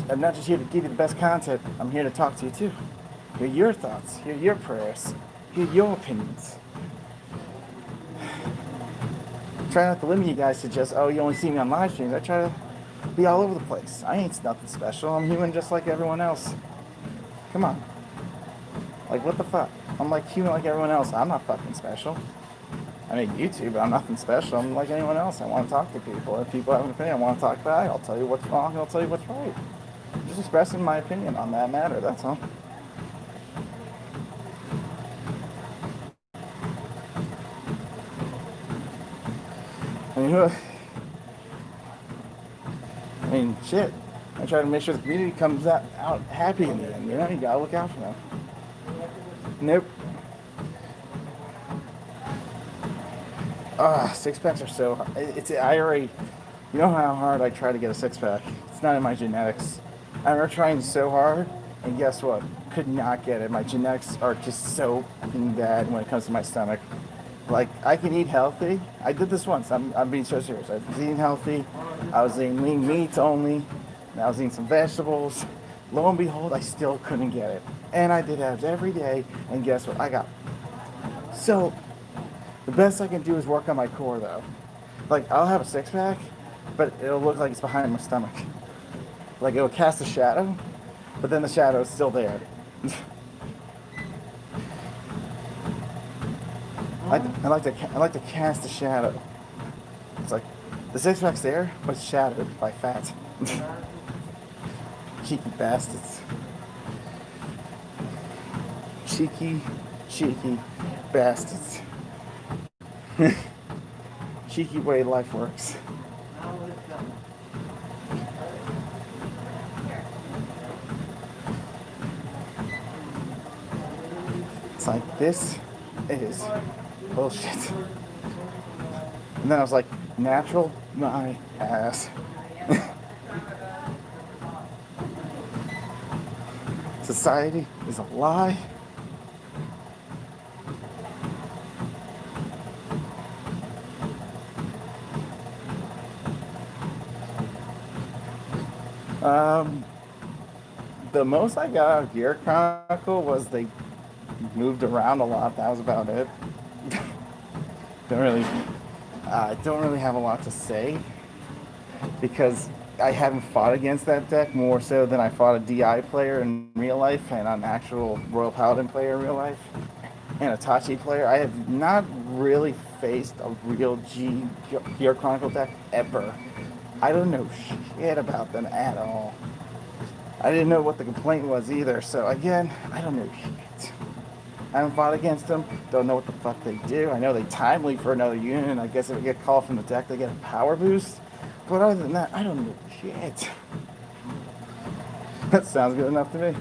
here to give you the best content. I'm here to talk to you too. Hear your thoughts. Hear your prayers. Hear your opinions. Try not to limit you guys to just, you only see me on live streams. I try to be all over the place. I ain't nothing special. I'm human just like everyone else. Come on. Like, what the fuck? I'm like human like everyone else. I'm not fucking special. I make YouTube, but I'm nothing special. I'm like anyone else. I want to talk to people. If people have an opinion, I want to talk back. I'll tell you what's wrong, and I'll tell you what's right. I'm just expressing my opinion on that matter, that's all. Shit. I try to make sure the community comes out happy in the end, You gotta look out for them. Nope. Six packs are so hard. You know how hard I try to get a six pack? It's not in my genetics. I remember trying so hard, and guess what? Could not get it. My genetics are just so fucking bad when it comes to my stomach. Like, I can eat healthy. I did this once. I'm being so serious. I was eating healthy. I was eating lean meats only. And I was eating some vegetables. Lo and behold, I still couldn't get it. And I did abs every day. And guess what? I got it. So, the best I can do is work on my core, though. Like, I'll have a six-pack, but it'll look like it's behind my stomach. Like, it'll cast a shadow, but then the shadow is still there. I like to cast a shadow. It's like the six-pack's there, but it's shadowed by fat. Cheeky bastards. Cheeky bastards. Cheeky way life works. It's like, this is bullshit. And then I was like, natural my ass. Society is a lie. The most I got out of Gear Chronicle was they moved around a lot. That was about it. don't really have a lot to say because I haven't fought against that deck more so than I fought a DI player in real life and an actual Royal Paladin player in real life and a Tachi player. I have not really faced a real Gear Chronicle deck ever. I don't know shit about them at all. I didn't know what the complaint was either, so again, I don't know shit. I haven't fought against them, don't know what the fuck they do. I know they timely for another unit, and I guess if they get called from the deck, they get a power boost. But other than that, I don't know shit. That sounds good enough to me.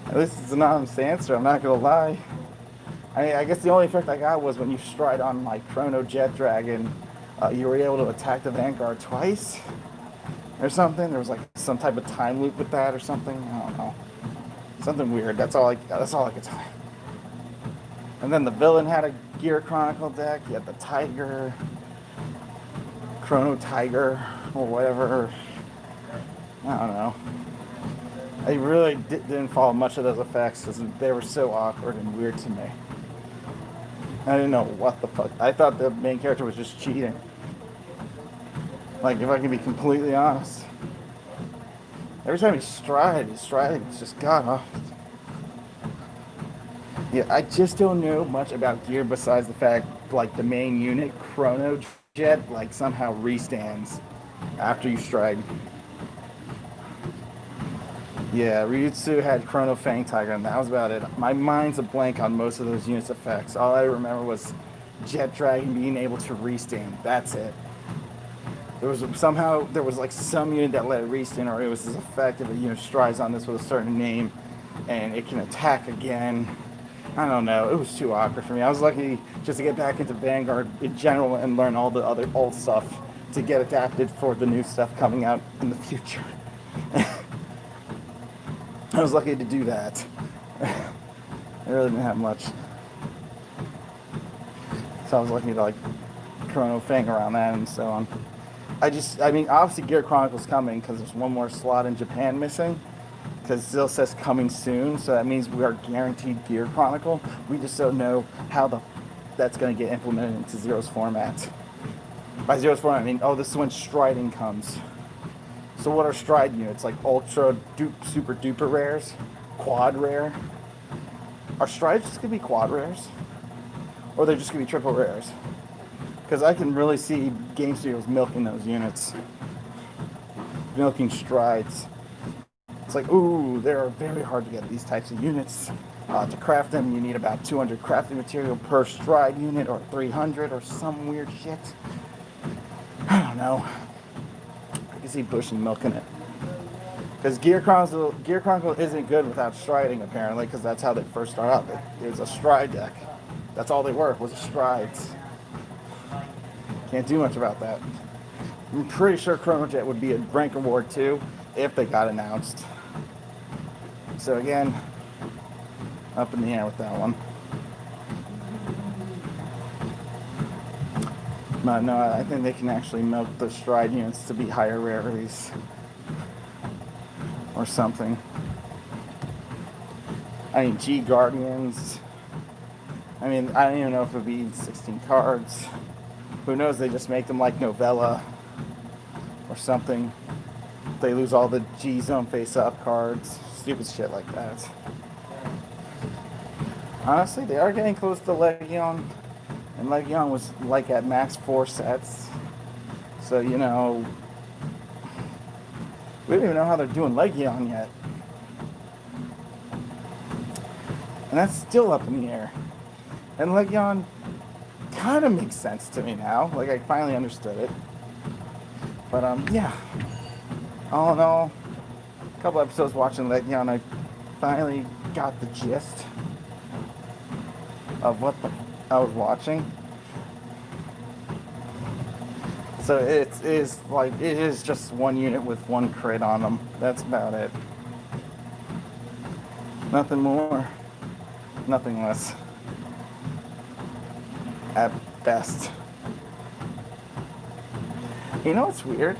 At least it's an honest answer, I'm not gonna lie. I guess the only effect I got was when you stride on like Chrono Jet Dragon, you were able to attack the Vanguard twice or something. There was like some type of time loop with that or something. I don't know. Something weird. That's all I could tell. And then the villain had a Gear Chronicle deck. You had the Tiger, Chrono Tiger, or whatever. I don't know. I really didn't follow much of those effects because they were so awkward and weird to me. I didn't know what the fuck. I thought the main character was just cheating. Like, if I can be completely honest. Every time his striding, it's just god awful. Yeah, I just don't know much about Gear besides the fact, like, the main unit, Chrono Jet, like, somehow restands after you stride. Yeah, Ryutsu had Chrono Fang Tiger, and that was about it. My mind's a blank on most of those units' effects. All I remember was Jet Dragon being able to restand. That's it. There was like some unit that let it restand, or it was this effect if a unit strides on this with a certain name, and it can attack again. I don't know. It was too awkward for me. I was lucky just to get back into Vanguard in general and learn all the other old stuff to get adapted for the new stuff coming out in the future. I was lucky to do that. I really didn't have much. So I was lucky to like Chrono Fang around that and so on. I mean, obviously Gear Chronicle's coming because there's one more slot in Japan missing. Because it still says coming soon, so that means we are guaranteed Gear Chronicle. We just don't know how that's going to get implemented into Zero's format. By Zero's format, I mean, this is when striding comes. So what are stride units? Like ultra, super duper rares? Quad rare? Are strides just going to be quad rares? Or are they just going to be triple rares? Because I can really see Game Studios milking those units. Milking strides. It's like, ooh, they're very hard to get these types of units. To craft them, you need about 200 crafting material per stride unit, or 300, or some weird shit. I don't know. I can see Bush and milking it. Because Gear Chronicle isn't good without striding, apparently, because that's how they first start out. It was a stride deck. That's all they were, was strides. Can't do much about that. I'm pretty sure Chrono Jet would be a rank reward too, if they got announced. So again, up in the air with that one. But no, I think they can actually milk the stride units to be higher rarities. Or something. I mean, G Guardians. I mean, I don't even know if it would be 16 cards. Who knows, they just make them like Novella or something. They lose all the G-Zone face-up cards. Stupid shit like that. Honestly, they are getting close to Legion. And Legion was like at max 4 sets. So, you know, we don't even know how they're doing Legion yet. And that's still up in the air. And Legion kind of makes sense to me now. Like, I finally understood it. But, yeah. All in all, a couple episodes watching Legion, I finally got the gist of what I was watching. So it is just one unit with one crit on them. That's about it. Nothing more, nothing less. At best. You know what's weird?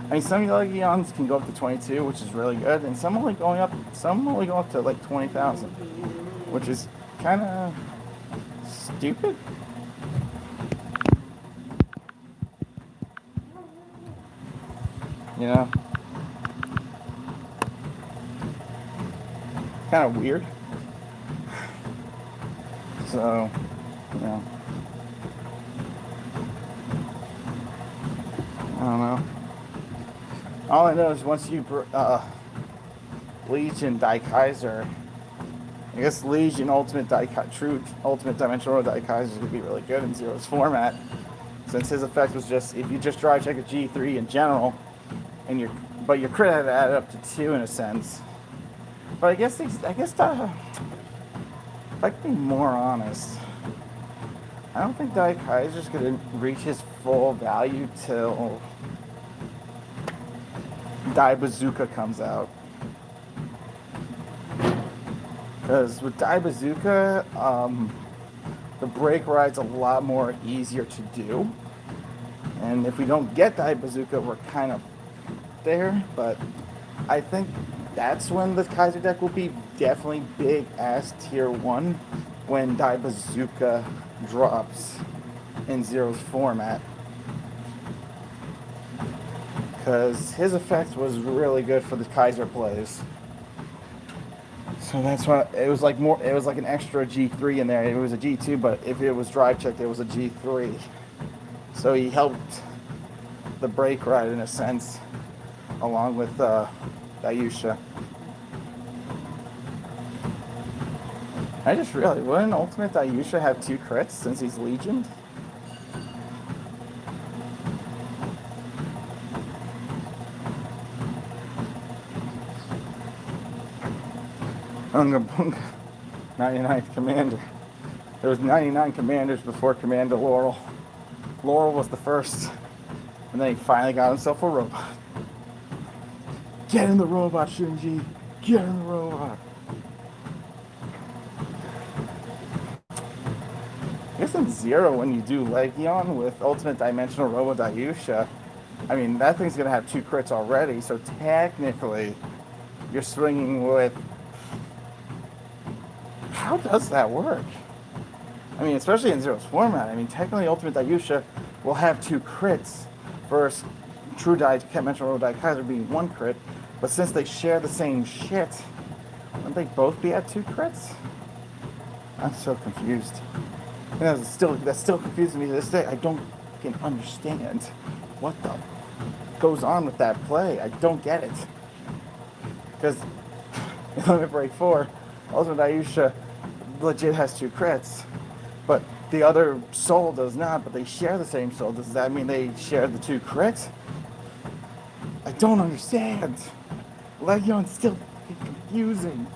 I mean, some Legions can go up to 22, which is really good, and some only go up to like 20,000, which is kind of stupid. You know, kind of weird. So, you know, I don't know. All I know is once you Legion Daikaiser, I guess Legion True Ultimate Dimensional Daikaiser is going to be really good in Zero's format, since his effect was just, if you just drive check a G3 in general, and but your crit had to add up to 2 in a sense. But I guess if I can be more honest, I don't think Daikaiser's gonna reach his full value till Dai Bazooka comes out. Because with Dai Bazooka, the brake ride's a lot more easier to do. And if we don't get Dai Bazooka, we're kind of there. But I think that's when the Kaiser deck will be definitely big ass tier 1 when Dai Bazooka drops in Zero's format. Because his effect was really good for the Kaiser plays. So that's why it was like an extra G3 in there. It was a G2, but if it was drive checked, it was a G3. So he helped the brake ride in a sense, along with Dayusha. I just realized, wouldn't Ultimate Dayusha have 2 crits since he's Legioned? Unga Bunga, 99th Commander. There was 99 commanders before Commander Laurel. Laurel was the first, and then he finally got himself a robot. Get in the robot, Shinji. Get in the robot. I guess in Zero, when you do Legion with Ultimate Dimensional Robo Dayusha, I mean, that thing's going to have 2 crits already, so technically, you're swinging with... How does that work? I mean, especially in Zero's format, I mean, technically Ultimate Dayusha will have 2 crits versus True Dimensional Robo Daikaiser being 1 crit, but since they share the same shit, wouldn't they both be at 2 crits? I'm so confused. And that still confuses me to this day. I don't can understand what the goes on with that play. I don't get it. Because in Limit Break 4, Ultimate Dayusha legit has 2 crits, but the other soul does not, but they share the same soul. Does that mean they share the 2 crits? I don't understand. Legion's still confusing.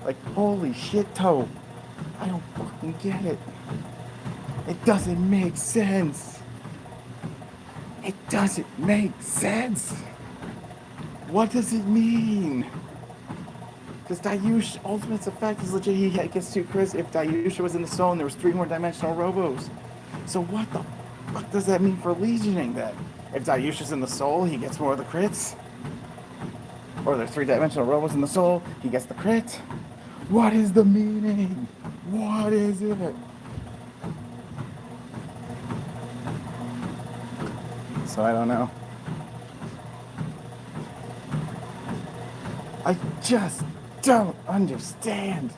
Like, holy shit, Toe. I don't fucking get it. It doesn't make sense. It doesn't make sense. What does it mean? Because Dayusha Ultimate's effect is legit. He gets 2 crits if Dayusha was in the soul and there was 3 more dimensional robos. So what the fuck does that mean for Legioning then? If Dayusha's in the soul, he gets more of the crits? Or there's 3 dimensional robos in the soul, he gets the crit? What is the meaning? What is it? So I don't know. I just don't understand.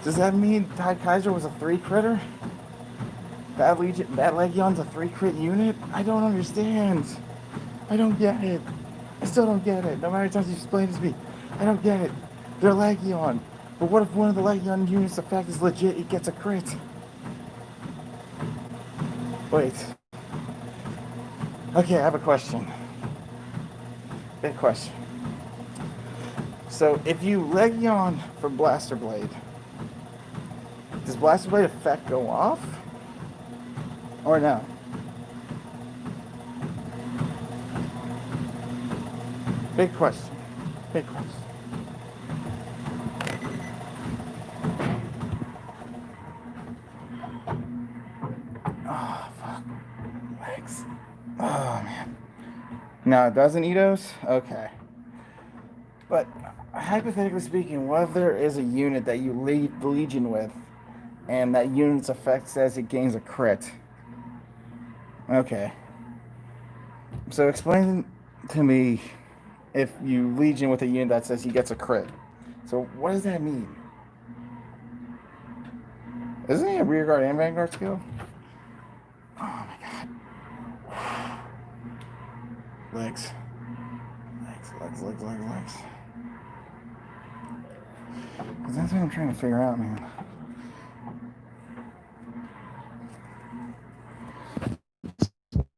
Does that mean Daikaiser was a 3 critter? Bad Legion's a 3 crit unit? I don't understand. I don't get it. I still don't get it. No matter how many times you explain it to me, I don't get it. They're Legion. But what if one of the Legion units' effect is legit, it gets a crit? Wait. Okay, I have a question. Big question. So, if you Legion from Blaster Blade, does Blaster Blade effect go off? Or no? Big question. Big question. Oh, fuck. Legs. Oh, man. No, it doesn't, Eidos? Okay. But, hypothetically speaking, what if there is a unit that you lead the Legion with, and that unit's effect says it gains a crit? Okay. So explain to me if you Legion with a unit that says he gets a crit. So what does that mean? Isn't he a rearguard and Vanguard skill? Oh my god. Legs. Legs. Because that's what I'm trying to figure out, man.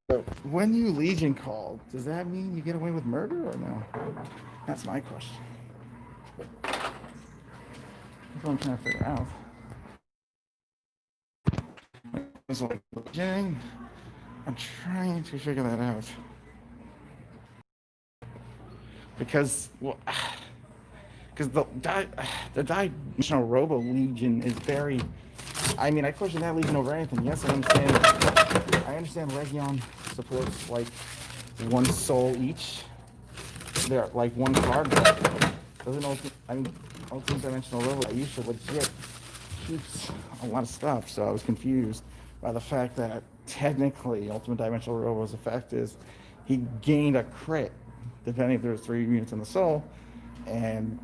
So, when you Legion call, does that mean you get away with murder or no? That's my question. That's what I'm trying to figure out. It's like Legion. I'm trying to figure that out. Because, well, because the dimensional Robo Legion is very. I mean, I question that Legion over anything. Yes, I understand. I understand Legion supports like one soul each. They're like one card, but doesn't Ultimate Dimensional Robo I used to legit keeps a lot of stuff. So I was confused by the fact that technically Ultimate Dimensional Robo's effect is he gained a crit depending if there's 3 units in the soul, and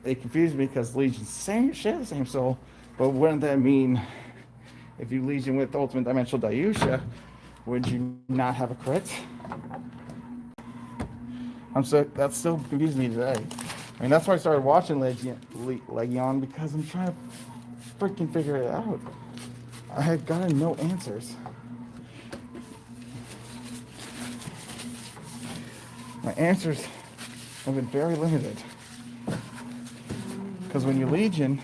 it confused me because Legion share the same soul, but wouldn't that mean if you Legion with Ultimate Dimensional Dayusha, would you not have a crit? That still confused me today. I mean, that's why I started watching Legion because I'm trying to freaking figure it out. I had gotten no answers. My answers have been very limited. Because when you Legion,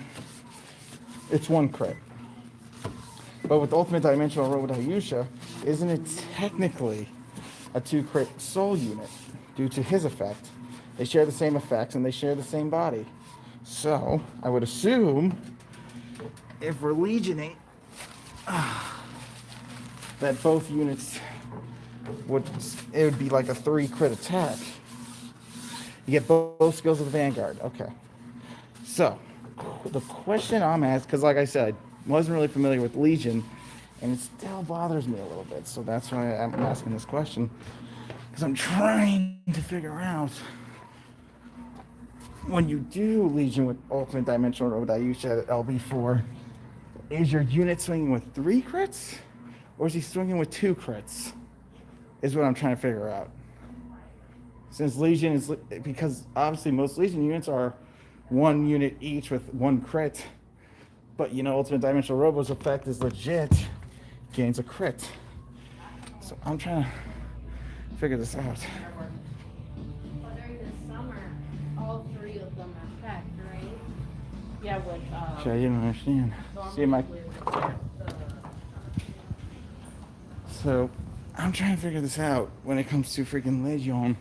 it's 1 crit. But with Ultimate Dimensional Robo Dayusha, isn't it technically a 2 crit soul unit due to his effect? They share the same effects and they share the same body. So I would assume if we're Legioning, that both units it would be like a 3 crit attack. You get both skills of the Vanguard. Okay. So the question I'm asked, because like I said, I wasn't really familiar with Legion, and it still bothers me a little bit. So that's why I'm asking this question, because I'm trying to figure out when you do Legion with Ultimate Dimensional Robo Dayusha at LB4, is your unit swinging with 3 crits, or is he swinging with 2 crits? Is what I'm trying to figure out. Since Legion is, because obviously most Legion units are 1 unit each with 1 crit, but you know Ultimate Dimensional Robo's effect is legit, gains a crit. So I'm trying to figure this out. Well, during the summer, all 3 of them are packed, right? Yeah, with I didn't understand. See my. So I'm trying to figure this out when it comes to freaking Legion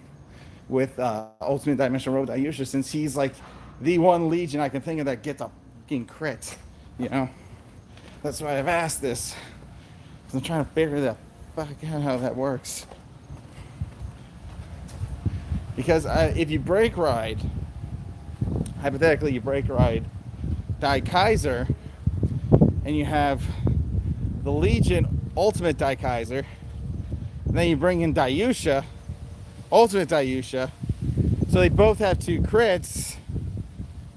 with Ultimate Dimensional Robo Dayusha, since he's like the one Legion I can think of that gets a fucking crit, you know? That's why I've asked this, because I'm trying to figure the fuck out how that works. Because if you break ride, hypothetically you break ride Dai Kaiser, and you have the Legion Ultimate Dai Kaiser, and then you bring in Dayusha, Ultimate Dayusha, so they both have 2 crits.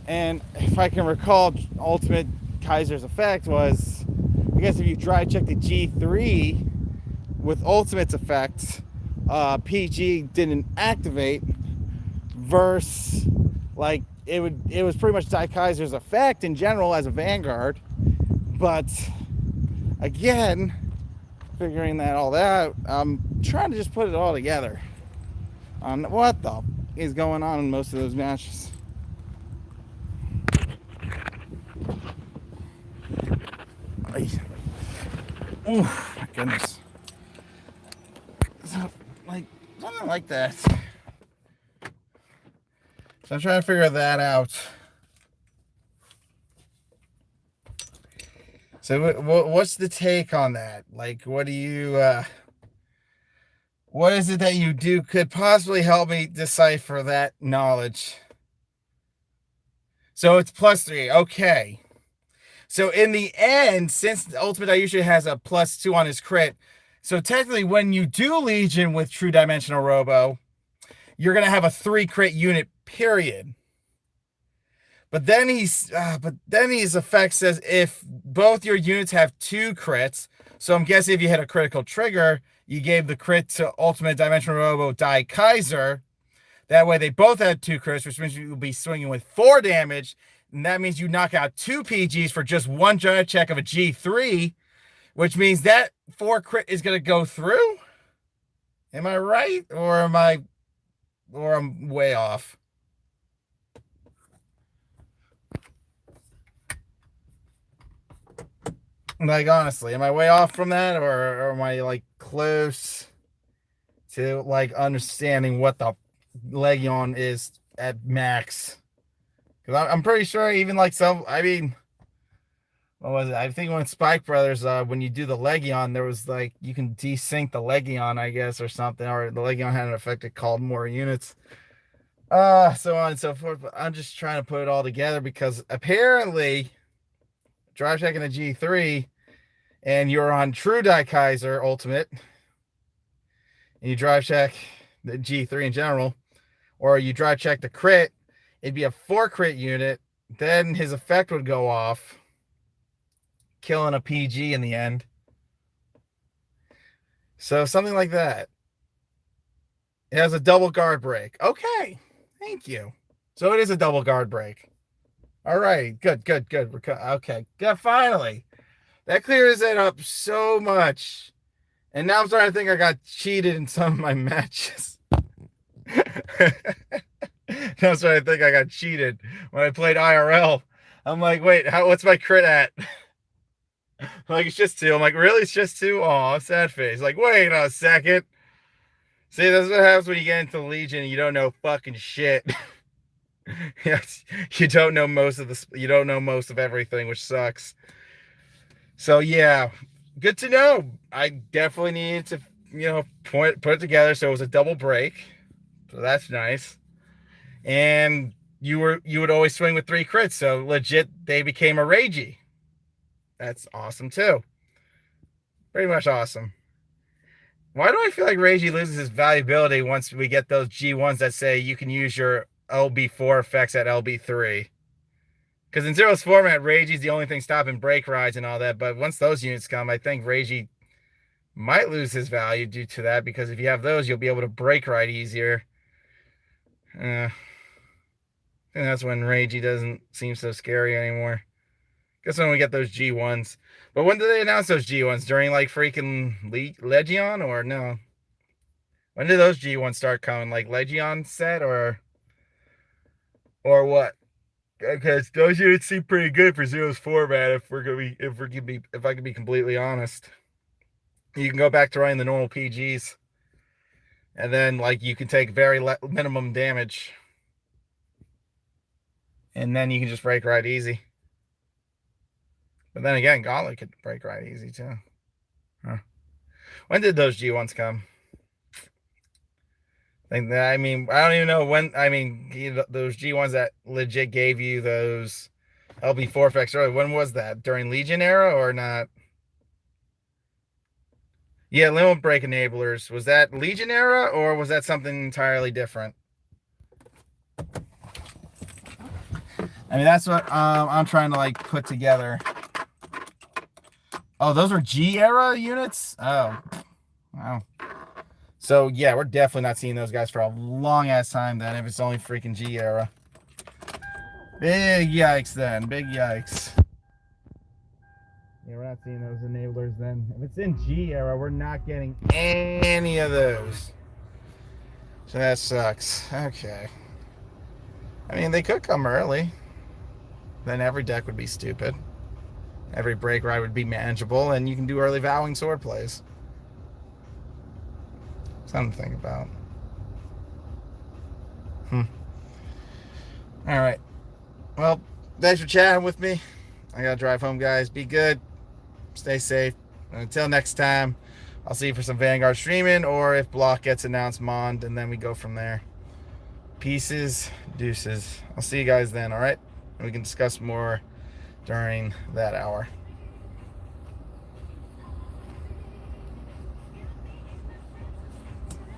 And if I can recall, Ultimate Kaiser's effect was, I guess if you dry check the G3 with Ultimate's effect, PG didn't activate, versus like it was pretty much Dai Kaiser's effect in general as a Vanguard. But again, figuring that all out, I'm trying to just put it all together on what the is going on in most of those matches. Oh my goodness. So, like, something like that. So I'm trying to figure that out. So what's the take on that? Like, what do you, what is it that you do could possibly help me decipher that knowledge? So it's +3. Okay. So in the end, since Ultimate Dayusha has a +2 on his crit, so technically when you do Legion with True Dimensional Robo, you're going to have a 3 crit unit, period. But then his effect says if both your units have 2 crits, so I'm guessing if you hit a critical trigger, you gave the crit to Ultimate Dimensional Robo Dai Kaiser. That way they both had 2 crits, which means you'll be swinging with 4 damage. And that means you knock out 2 PGs for just 1 dry check of a G3, which means that 4 crit is going to go through. Am I right, or I'm way off? Like, honestly, am I way off from that, or am I like close to like understanding what the Legion is at max? Because I'm pretty sure even like some, I mean, what was it? I think when Spike Brothers, when you do the Legion, there was like you can desync the Legion, I guess, or something, or the Legion had an effect that called more units. So on and so forth. But I'm just trying to put it all together because apparently drive checking a G3 and you're on True Die Kaiser Ultimate and you drive check the G3 in general, or you drive check the crit, it'd be a 4 crit unit, then his effect would go off, killing a PG in the end. So something like that. It has a double guard break. Okay. Thank you. So it is a double guard break. All right. Good. Okay. Good. Finally. That clears it up so much. And now I'm starting to think I got cheated in some of my matches. Now I'm starting to think I got cheated when I played IRL. I'm like, wait, what's my crit at? Like, it's just 2. I'm like, really? It's just 2? Aw, sad face. Like, wait a second. See, that's what happens when you get into the Legion and you don't know fucking shit. Yes, you don't know most of everything, which sucks. So yeah, good to know. I definitely needed to, put it together. So it was a double break. So that's nice. And you would always swing with 3 crits. So legit, they became a Ragey. That's awesome too. Pretty much awesome. Why do I feel like Ragey loses his valuability once we get those G1s that say you can use your LB4 effects at LB3? Because in Zero's format, Ragey's the only thing stopping break rides and all that. But once those units come, I think Ragey might lose his value due to that. Because if you have those, you'll be able to break ride easier. And that's when Ragey doesn't seem so scary anymore. Guess when we get those G1s. But when did they announce those G1s? During like freaking Legion or no? When did those G1s start coming? Like Legion set or what? Because those units seem pretty good for Zero's format. If I could be completely honest, you can go back to running the normal PGs, and then like you can take very minimum damage, and then you can just break ride easy. But then again, Gauntlet could break ride easy too. Huh. When did those G1s come? I mean, I don't even know when. I mean, those G1s that legit gave you those LB4 effects early. When was that? During Legion era or not? Yeah, limit break enablers. Was that Legion era or was that something entirely different? I mean, that's what I'm trying to like put together. Oh, those are G era units? Oh, wow. So yeah, we're definitely not seeing those guys for a long ass time then, if it's only freaking G era. Big yikes then. Big yikes. Yeah, we're not seeing those enablers then. If it's in G era, we're not getting any of those. So that sucks. Okay. I mean, they could come early. Then every deck would be stupid. Every break ride would be manageable, and you can do early vowing sword plays. Something to think about. All right. Well, thanks for chatting with me. I gotta drive home, guys. Be good. Stay safe. And until next time, I'll see you for some Vanguard streaming, or if Block gets announced, Mond, and then we go from there. Pieces, deuces. I'll see you guys then, all right? And we can discuss more during that hour.